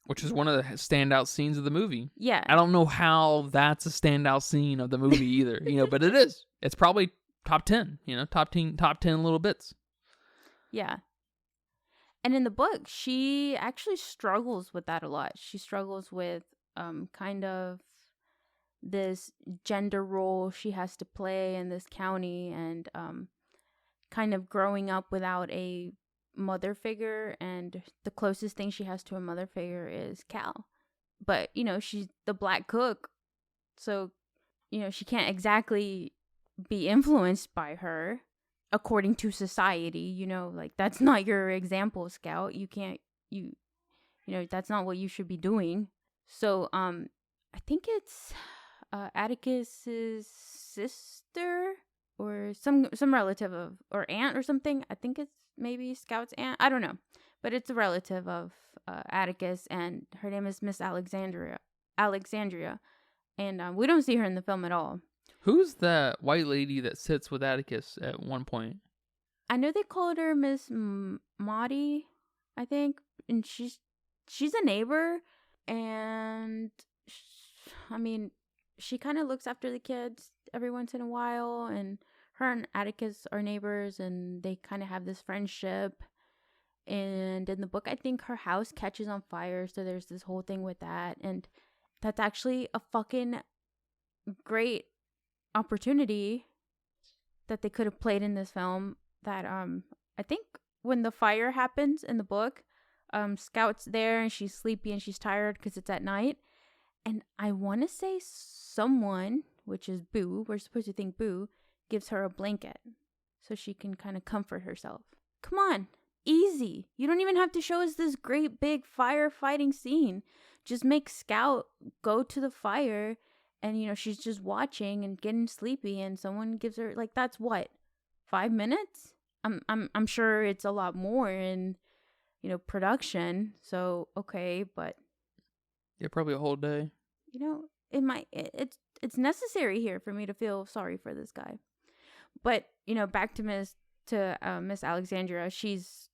which is one of the standout scenes of the movie. Yeah. I don't know how that's a standout scene of the movie either, but it is. It's probably top 10, top 10 little bits. Yeah. And in the book, she actually struggles with that a lot. She struggles with kind of this gender role she has to play in this county, and kind of growing up without a mother figure, and the closest thing she has to a mother figure is Cal. But, she's the black cook, so, she can't exactly be influenced by her according to society, like that's not your example, Scout. You can't, that's not what you should be doing. So, I think it's Atticus's sister or some relative of, or aunt or something. I think it's maybe Scout's aunt. I don't know, but it's a relative of Atticus, and her name is Miss Alexandria, and we don't see her in the film at all. Who's that white lady that sits with Atticus at one point? I know they called her Miss Maudie, I think, and she's a neighbor, and she kind of looks after the kids every once in a while, and her and Atticus are neighbors, and they kind of have this friendship. And in the book, I think her house catches on fire, so there's this whole thing with that, and that's actually a fucking great opportunity that they could have played in this film. That I think when the fire happens in the book, Scout's there and she's sleepy and she's tired because it's at night, and I want to say someone, which is Boo, we're supposed to think Boo, gives her a blanket so she can kind of comfort herself. Come on, easy. You don't even have to show us this great big firefighting scene. Just make Scout go to the fire, and she's just watching and getting sleepy, and someone gives her, like, that's what, 5 minutes? I'm sure it's a lot more in production. So okay, but yeah, probably a whole day. It's necessary here for me to feel sorry for this guy. But, back to Miss Alexandria, she's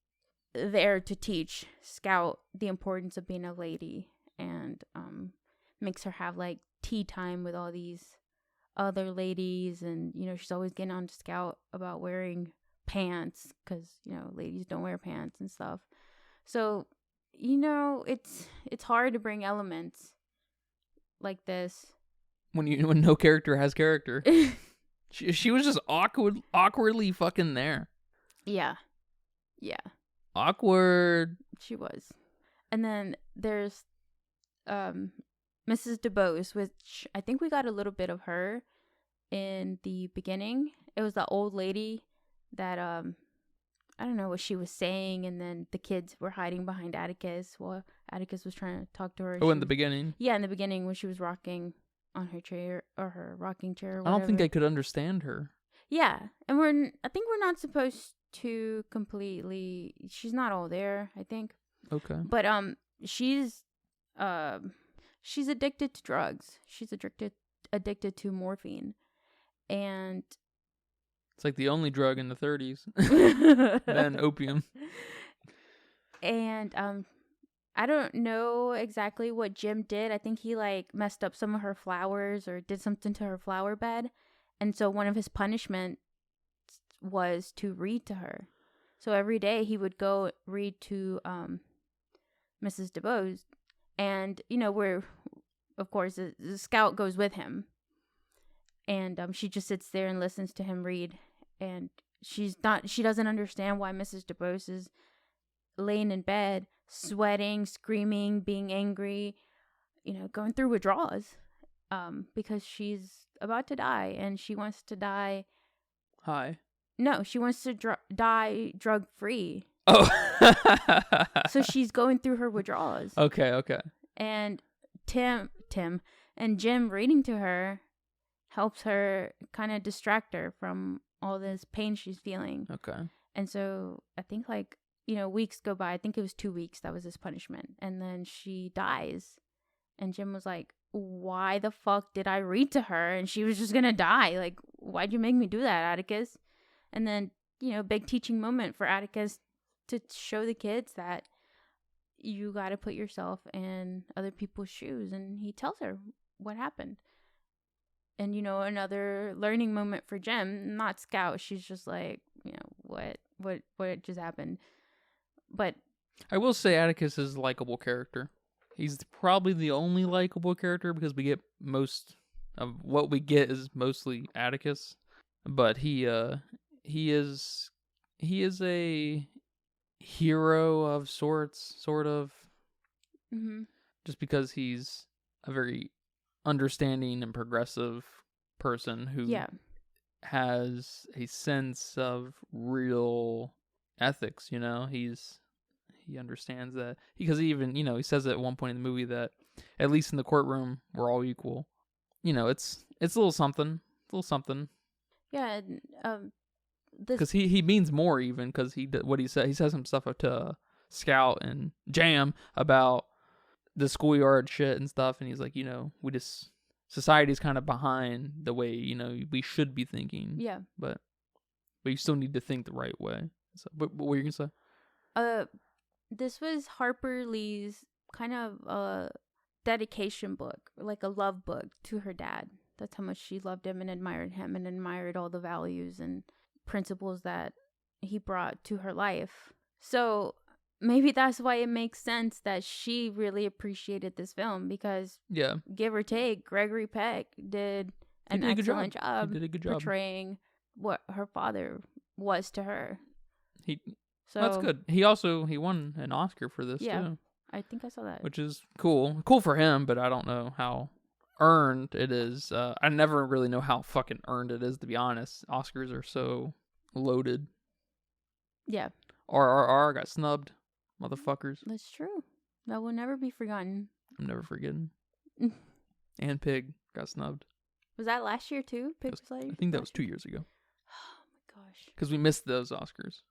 there to teach Scout the importance of being a lady, and makes her have like tea time with all these other ladies, and she's always getting on to Scout about wearing pants, because ladies don't wear pants and stuff. So it's hard to bring elements like this when no character has character. she was just awkwardly fucking there. Yeah Awkward. She was. And then there's Mrs. DeBose, which I think we got a little bit of her in the beginning. It was the old lady that I don't know what she was saying, and then the kids were hiding behind Atticus while Atticus was trying to talk to her. Oh, in the beginning? Yeah, in the beginning when she was rocking on her chair, or her rocking chair, or whatever. I don't think I could understand her. Yeah, and I think we're not supposed to completely, she's not all there, I think. Okay. But she's addicted to drugs. She's addicted to morphine. And it's like the only drug in the 30s. Then opium. And I don't know exactly what Jim did. I think he like messed up some of her flowers or did something to her flower bed. And so one of his punishments was to read to her. So every day he would go read to Mrs. DeBose. And, where, of course, the Scout goes with him. And she just sits there and listens to him read. And she doesn't understand why Mrs. DeBose is laying in bed, sweating, screaming, being angry, going through withdrawals. Because she's about to die, and she wants to die. High. No, she wants to die drug-free. Oh. So she's going through her withdrawals. Okay. And Tim and Jim reading to her helps her kind of distract her from all this pain she's feeling. Okay. And so I think weeks go by. I think it was 2 weeks. That was his punishment. And then she dies. And Jim was like, why the fuck did I read to her? And she was just going to die. Like, why'd you make me do that, Atticus? And then, big teaching moment for Atticus to show the kids that you got to put yourself in other people's shoes. And he tells her what happened. And, another learning moment for Jim, not Scout. She's just like, what just happened? But I will say Atticus is a likable character. He's probably the only likable character because we get most of what we get is mostly Atticus. But he is a hero of sorts, sort of. Mm-hmm. Just because he's a very understanding and progressive person who has a sense of real ethics, he understands that, because he even, he says at one point in the movie that at least in the courtroom we're all equal. It's a little something. Yeah, because he means more, even because he says some stuff to Scout and Jam about the schoolyard shit and stuff, and he's like, society's kind of behind the way we should be thinking. Yeah, but you still need to think the right way. So, but what were you gonna say? This was Harper Lee's kind of dedication book, like a love book to her dad. That's how much she loved him and admired all the values and principles that he brought to her life. So maybe that's why it makes sense that she really appreciated this film, because give or take, Gregory Peck did an excellent job. He did a good job portraying what her father was to her. So that's good. He won an Oscar for this too. I think I saw that. Which is cool. Cool for him, but I don't know how earned it is. I never really know how fucking earned it is, to be honest. Oscars are so loaded. Yeah. RRR got snubbed. Motherfuckers. That's true. That will never be forgotten. I'm never forgetting. And Pig got snubbed. Was that last year too? Pig was I think that was 2 years ago. Oh my gosh. Because we missed those Oscars.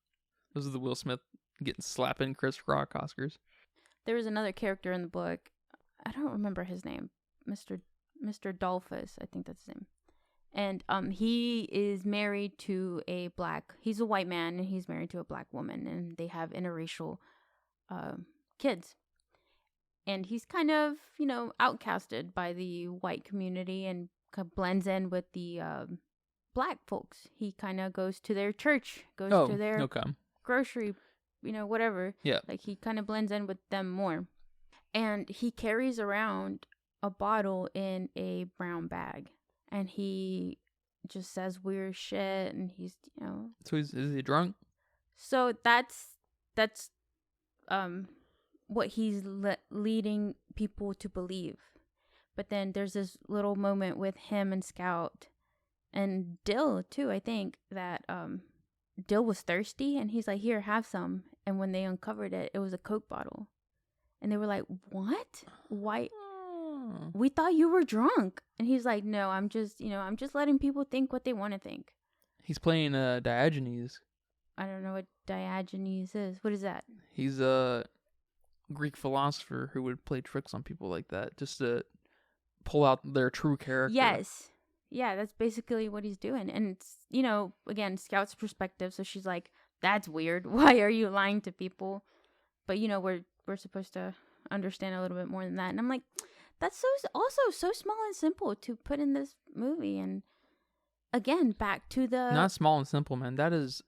Those are the Will Smith getting slapping Chris Rock Oscars. There was another character in the book. I don't remember his name. Mr. Dolphus, I think that's his name. And he is married to he's a white man, and he's married to a black woman, and they have interracial kids. And he's kind of, outcasted by the white community and blends in with the black folks. He kind of goes to their church, goes to their grocery, whatever. Yeah. Like, he kind of blends in with them more. And he carries around a bottle in a brown bag. And he just says weird shit, and he's, So is he drunk? So that's what he's leading people to believe. But then there's this little moment with him and Scout and Dill too, I think, that Dill was thirsty, and he's like, here, have some. And when they uncovered it, it was a Coke bottle. And they were like, what? Why? We thought you were drunk. And he's like, no, I'm just letting people think what they want to think. He's playing Diogenes. I don't know what Diogenes is. What is that? He's a Greek philosopher who would play tricks on people like that just to pull out their true character. Yes. Yeah, that's basically what he's doing. And it's, again, Scout's perspective. So she's like, that's weird. Why are you lying to people? But, we're supposed to understand a little bit more than that. And I'm like, that's also so small and simple to put in this movie. And again, back to the... Not small and simple, man. That is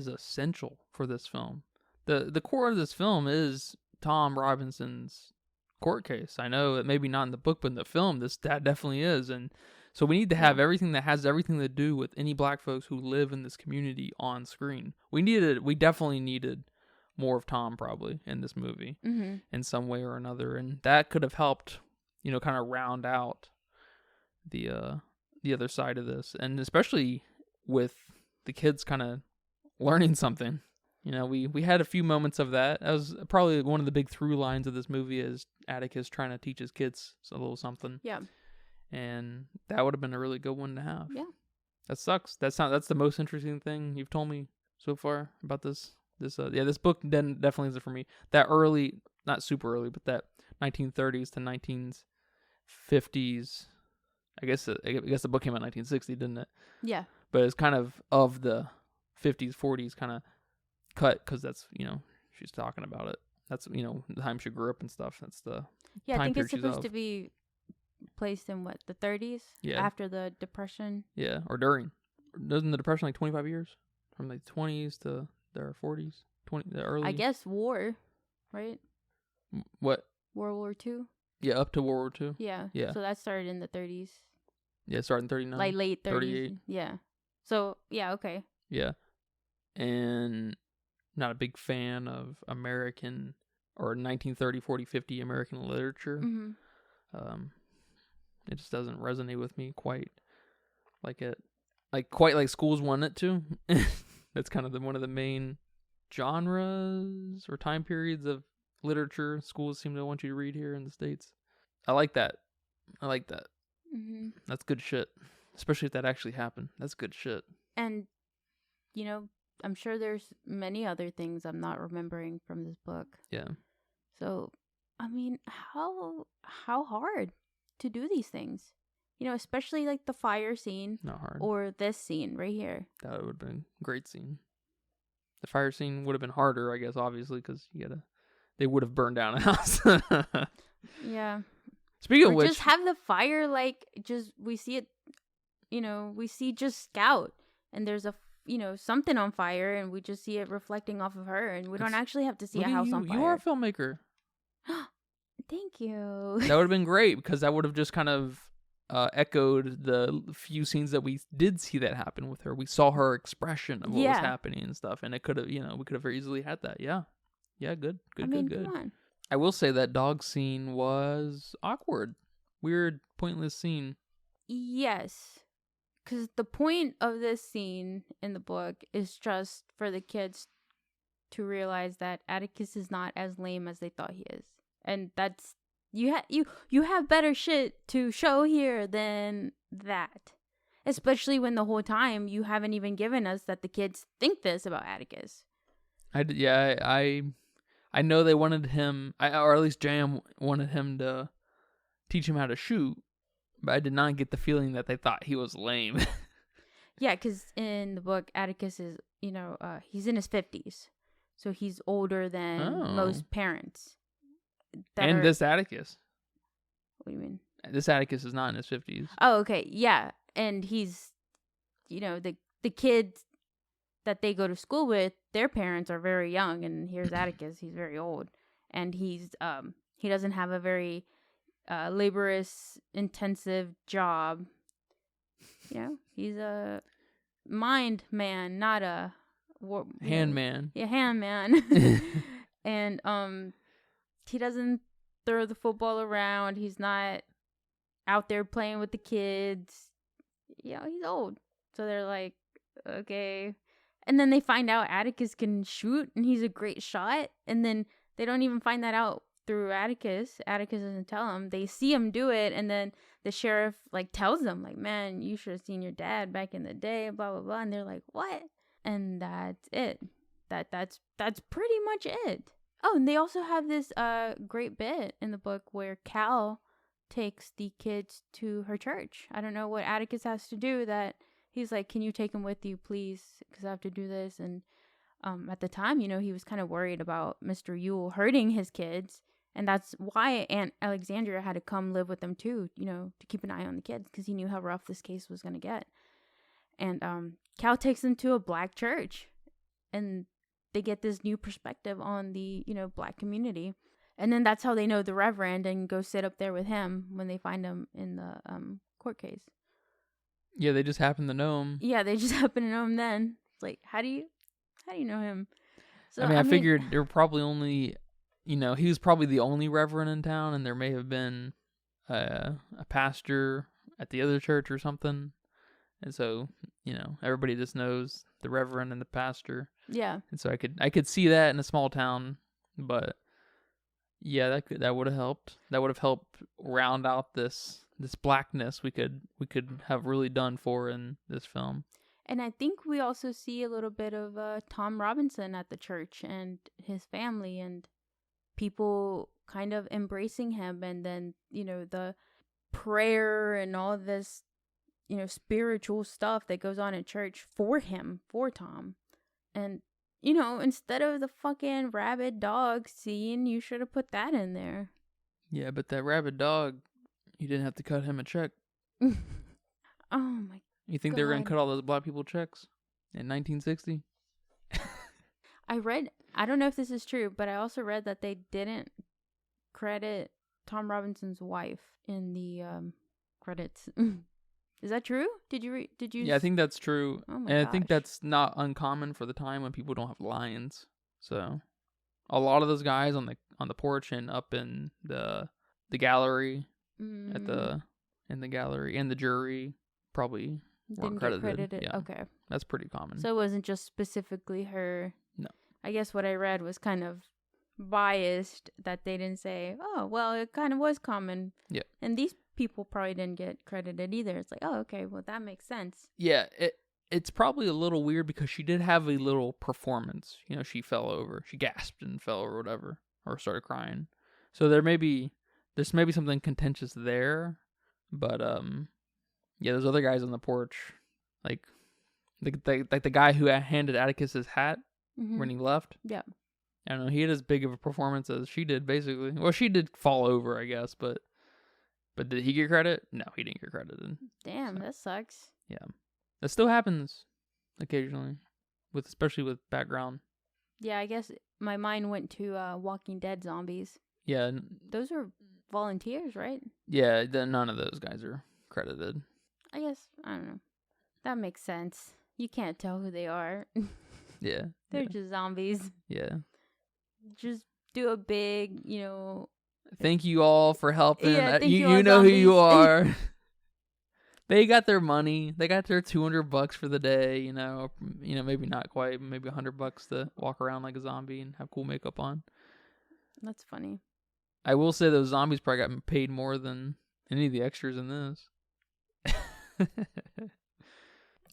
essential for this film. The core of this film is Tom Robinson's court case. I know it maybe not in the book, but in the film, that definitely is. And so we need to have everything that has everything to do with any black folks who live in this community on screen. We definitely needed more of Tom probably in this movie in some way or another. And that could have helped, kind of round out the other side of this. And especially with the kids kind of learning something. We had a few moments of that. That was probably one of the big through lines of this movie is Atticus trying to teach his kids a little something. Yeah. And that would have been a really good one to have. Yeah. That sucks. That's the most interesting thing you've told me so far about this. This book definitely isn't for me. That early, not super early, but that 1930s to 1950s. I guess the book came out in 1960, didn't it? Yeah. But it's kind of the 50s, 40s kind of cut because that's she's talking about it. That's the time she grew up and stuff. That's the I think it's supposed to be placed in the 30s. Yeah. After the Depression. Yeah, or during. Doesn't the Depression 25 years from the 20s to their 40s, the early. I guess war, right? What? World War II. Yeah, up to World War II. Yeah. Yeah. So that started in the 30s. Yeah, it started in 39. Like late 30s. 38. Yeah. So, yeah, okay. Yeah. And not a big fan of American or 1930, 40, 50 American literature. It just doesn't resonate with me quite like schools want it to. That's kind of one of the main genres or time periods of literature schools seem to want you to read here in the States. I like that. That's good shit. Especially if that actually happened. That's good shit. And, I'm sure there's many other things I'm not remembering from this book. Yeah. So, I mean, how hard to do these things? Especially like the fire scene. Not hard. Or this scene right here. That would have been a great scene. The fire scene would have been harder, I guess, obviously, because they would have burned down a house. Yeah. Speaking of which, just have the fire we see it. We see just Scout, and there's something on fire, and we just see it reflecting off of her, and we don't actually have to see a house on fire. You are a filmmaker. Thank you. That would have been great because that would have just kind of echoed the few scenes that we did see that happen with her. We saw her expression of what was happening and stuff, and it could have, we could have very easily had that. Yeah, good. Come on. I will say that dog scene was awkward, weird, pointless scene. Yes, because the point of this scene in the book is just for the kids to realize that Atticus is not as lame as they thought he is, and that's you have better shit to show here than that. Especially when the whole time you haven't even given us that the kids think this about Atticus. I know they wanted him, or at least Jam wanted him to teach him how to shoot, But I did not get the feeling that they thought he was lame. Yeah, because in the book, Atticus is, he's in his 50s. So he's older than most parents. This Atticus. What do you mean? This Atticus is not in his 50s. Oh, okay. Yeah. And he's, the kids that they go to school with, their parents are very young. And here's Atticus. He's very old. And he doesn't have a very laborious, intensive job. He's a mind man, not a hand man. Yeah, hand man. And he doesn't throw the football around. He's not out there playing with the kids. He's old. So they're like, okay. And then they find out Atticus can shoot and he's a great shot. And then they don't even find that out through Atticus. Atticus doesn't tell them. They see him do it, and then the sheriff tells them man, you should have seen your dad back in the day, blah blah blah. And they're like, what? And that's it. That's pretty much it. Oh, and they also have this great bit in the book where Cal takes the kids to her church. I don't know what Atticus has to do that he's like, can you take them with you, please? Because I have to do this. And at the time, he was kind of worried about Mr. Yule hurting his kids. And that's why Aunt Alexandria had to come live with them too, to keep an eye on the kids, because he knew how rough this case was going to get. And Cal takes them to a black church, and they get this new perspective on the, black community. And then that's how they know the Reverend and go sit up there with him when they find him in the court case. Yeah, they just happen to know him. Yeah, they just happen to know him then. It's like, how do you know him? So I figured there were probably only... he was probably the only reverend in town, and there may have been a pastor at the other church or something. And so, everybody just knows the reverend and the pastor. Yeah. And so I could see that in a small town, but yeah, that would have helped. That would have helped round out this blackness we could have really done for in this film. And I think we also see a little bit of Tom Robinson at the church and his family and people kind of embracing him, and then the prayer and all this spiritual stuff that goes on in church for him, for Tom. And instead of the fucking rabid dog scene, you should have put that in there. Yeah, but that rabid dog, you didn't have to cut him a check. Oh my You think they were gonna cut all those black people checks in 1960? I don't know if this is true, but I also read that they didn't credit Tom Robinson's wife in the credits. Is that true? Did you? Yeah, I think that's true. Oh my and gosh. I think that's not uncommon for the time when people don't have lines. So, a lot of those guys on the porch and up in the gallery, in the gallery and the jury probably weren't credited. Yeah. Okay, that's pretty common. So it wasn't just specifically her. No. I guess what I read was kind of biased that they didn't say, oh, well, it kind of was common. Yeah. And these people probably didn't get credited either. It's like, oh, okay, well, that makes sense. Yeah, it's probably a little weird because she did have a little performance. She fell over. She gasped and fell or whatever, or started crying. So there's maybe something contentious there. But, yeah, those other guys on the porch, like the guy who handed Atticus his hat when he left. Yeah. I don't know. He had as big of a performance as she did, basically. Well, she did fall over, I guess, but did he get credit? No, he didn't get credited. Damn, that sucks. Yeah, that still happens occasionally, especially with background. Yeah, I guess my mind went to Walking Dead zombies. Yeah, those are volunteers, right? Yeah, none of those guys are credited. I guess I don't know. That makes sense. You can't tell who they are. Yeah, they're just zombies. Yeah. Just do a big, Thank you all for helping. Yeah, you know who you are. They got their money. They got their $200 for the day. Maybe not quite. Maybe $100 to walk around like a zombie and have cool makeup on. That's funny. I will say those zombies probably got paid more than any of the extras in this.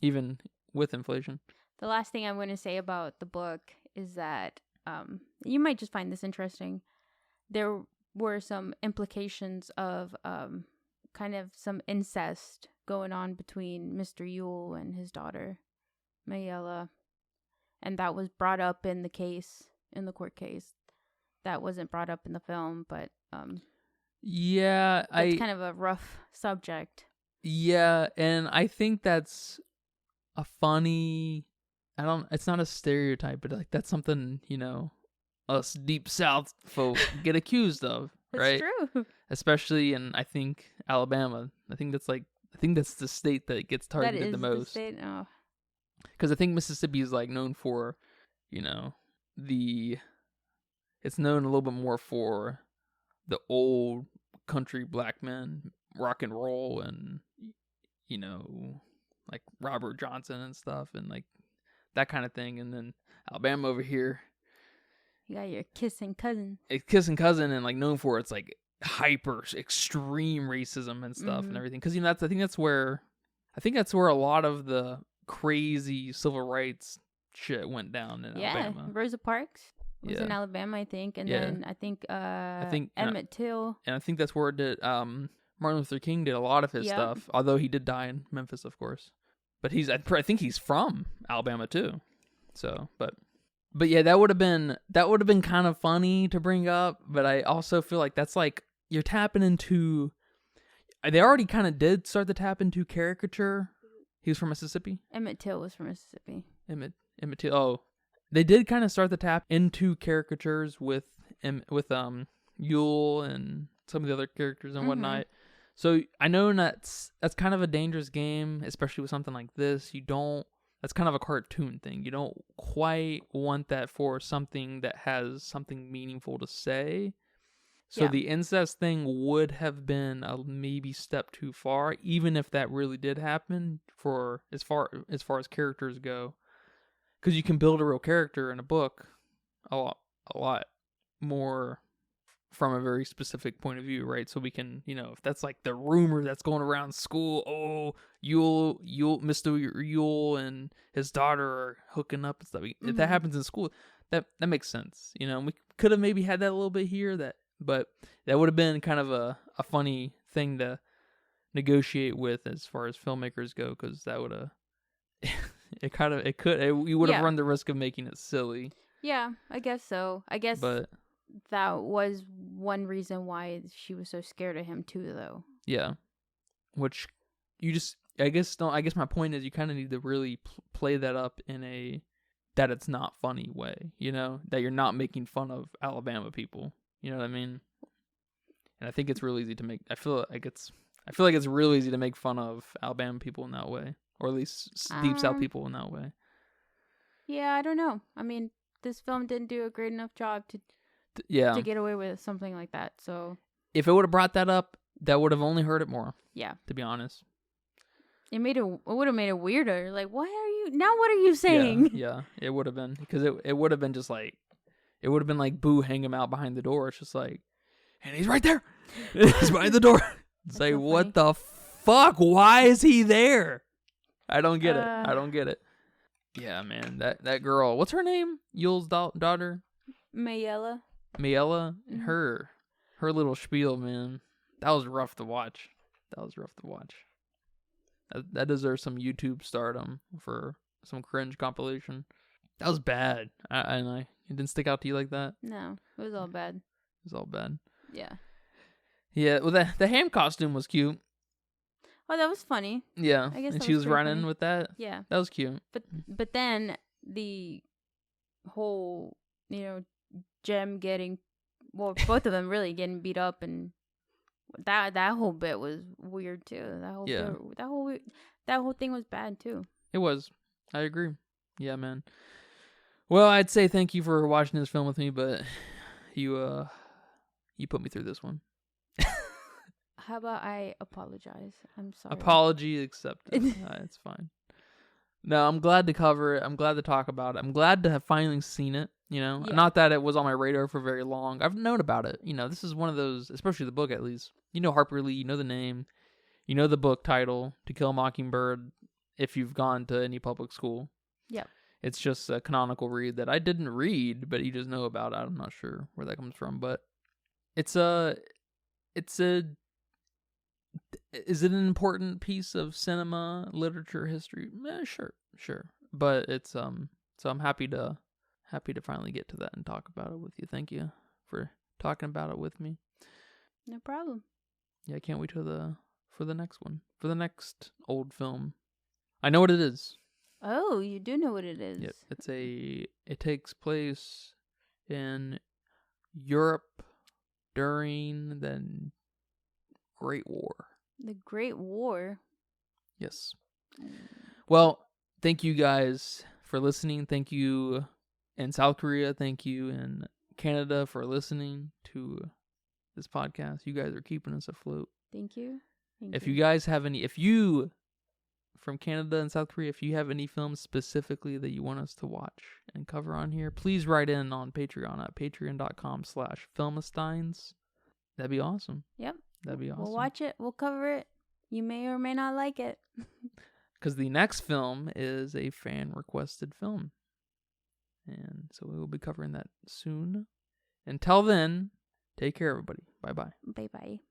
Even with inflation. The last thing I'm going to say about the book is that you might just find this interesting. There were some implications of kind of some incest going on between Mr. Yule and his daughter, Mayella. And that was brought up in the case, in the court case. That wasn't brought up in the film, but yeah, it's kind of a rough subject. Yeah, and I think that's a funny. It's not a stereotype, but like that's something us deep South folk get accused of, right? It's true. Especially in I think Alabama. I think that's the state that gets targeted the most. The state. Oh. Because I think Mississippi is like known for, it's known a little bit more for the old country black men, rock and roll, and like Robert Johnson and stuff, and like that kind of thing. And then Alabama over here, you got your kissing cousin, and like known for its like hyper extreme racism and stuff and everything. Because I think that's where a lot of the crazy civil rights shit went down in Alabama. Rosa Parks was in Alabama, I think, and then I think Emmett Till, and I think that's where Martin Luther King did a lot of his stuff. Although he did die in Memphis, of course, but I think he's from Alabama too. So, but yeah, that would have been kind of funny to bring up. But I also feel like that's like you're tapping into. They already kind of did start to tap into caricature. He was from Mississippi? Emmett Till was from Mississippi. Emmett Till. Oh. They did kind of start to tap into caricatures with Yule and some of the other characters and whatnot. So I know that's kind of a dangerous game, especially with something like this. That's kind of a cartoon thing. You don't quite want that for something that has something meaningful to say. So the incest thing would have been a maybe step too far, even if that really did happen for as far as characters go, because you can build a real character in a book a lot more from a very specific point of view, right? So we can, if that's like the rumor that's going around school, Mr. Yule and his daughter are hooking up and stuff. If that happens in school, that makes sense. We could have maybe had that a little bit here, but that would have been kind of a funny thing to negotiate with as far as filmmakers go, because that would have you would have run the risk of making it silly. Yeah, I guess so. But that was one reason why she was so scared of him too, though. Yeah, which I guess my point is you kind of need to really play that up in a that it's not funny way, that you're not making fun of Alabama people. You know what I mean? And I think it's real easy to make. I feel like it's real easy to make fun of Alabama people in that way, or at least deep South people in that way. Yeah, I don't know. I mean, this film didn't do a great enough job to get away with something like that. So if it would have brought that up, that would have only hurt it more. Yeah, to be honest. It would have made it weirder. Like, what are you saying? Yeah, it would have been, because it would have been just like. It would have been like Boo hang him out behind the door. It's just like, and he's right there. He's behind the door. It's like, so what the fuck? Why is he there? I don't get it. Yeah, man. That girl. What's her name? Yule's daughter? Mayella. Mm-hmm. Her little spiel, man. That was rough to watch. That deserves some YouTube stardom for some cringe compilation. That was bad. It didn't stick out to you like that? No, it was all bad. Yeah. Yeah, well, the ham costume was cute. Oh, that was funny. Yeah, I guess. And she was running funny with that. Yeah, that was cute. But then the whole, Jem getting, both of them really getting beat up, and that whole bit was weird too. That whole thing was bad too. It was. I agree. Yeah, man. Well, I'd say thank you for watching this film with me, but you put me through this one. How about I apologize? I'm sorry. Apology accepted. It's fine. No, I'm glad to cover it. I'm glad to talk about it. I'm glad to have finally seen it. Yeah. Not that it was on my radar for very long. I've known about it. This is one of those, especially the book at least. Harper Lee, the name, the book title, To Kill a Mockingbird, if you've gone to any public school. Yep. It's just a canonical read that I didn't read, but you just know about. I'm not sure where that comes from, but it's a is it an important piece of cinema, literature, history? Sure. But it's so I'm happy to finally get to that and talk about it with you. Thank you for talking about it with me. No problem. Yeah, I can't wait for the next one. For the next old film. I know what it is. Oh, you do know what it is. Yep. It takes place in Europe during the Great War. The Great War? Yes. Well, thank you guys for listening. Thank you in South Korea. Thank you in Canada for listening to this podcast. You guys are keeping us afloat. Thank you. If you guys have any, if you from Canada and South Korea, if you have any films specifically that you want us to watch and cover on here, please write in on Patreon at patreon.com/filmsteins. That'd be awesome. Yep. That'd be awesome. We'll watch it. We'll cover it. You may or may not like it. Because the next film is a fan-requested film. And so we will be covering that soon. Until then, take care, everybody. Bye-bye. Bye-bye.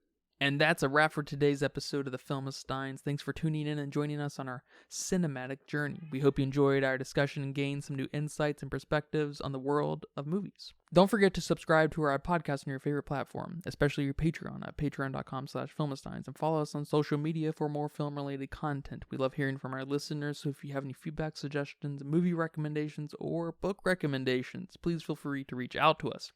And that's a wrap for today's episode of the Filmsteins. Thanks for tuning in and joining us on our cinematic journey. We hope you enjoyed our discussion and gained some new insights and perspectives on the world of movies. Don't forget to subscribe to our podcast on your favorite platform, especially your Patreon at patreon.com/filmsteins, and follow us on social media for more film-related content. We love hearing from our listeners, so if you have any feedback, suggestions, movie recommendations, or book recommendations, please feel free to reach out to us.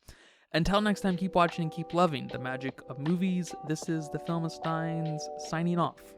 Until next time, keep watching and keep loving the magic of movies. This is the Filmsteins signing off.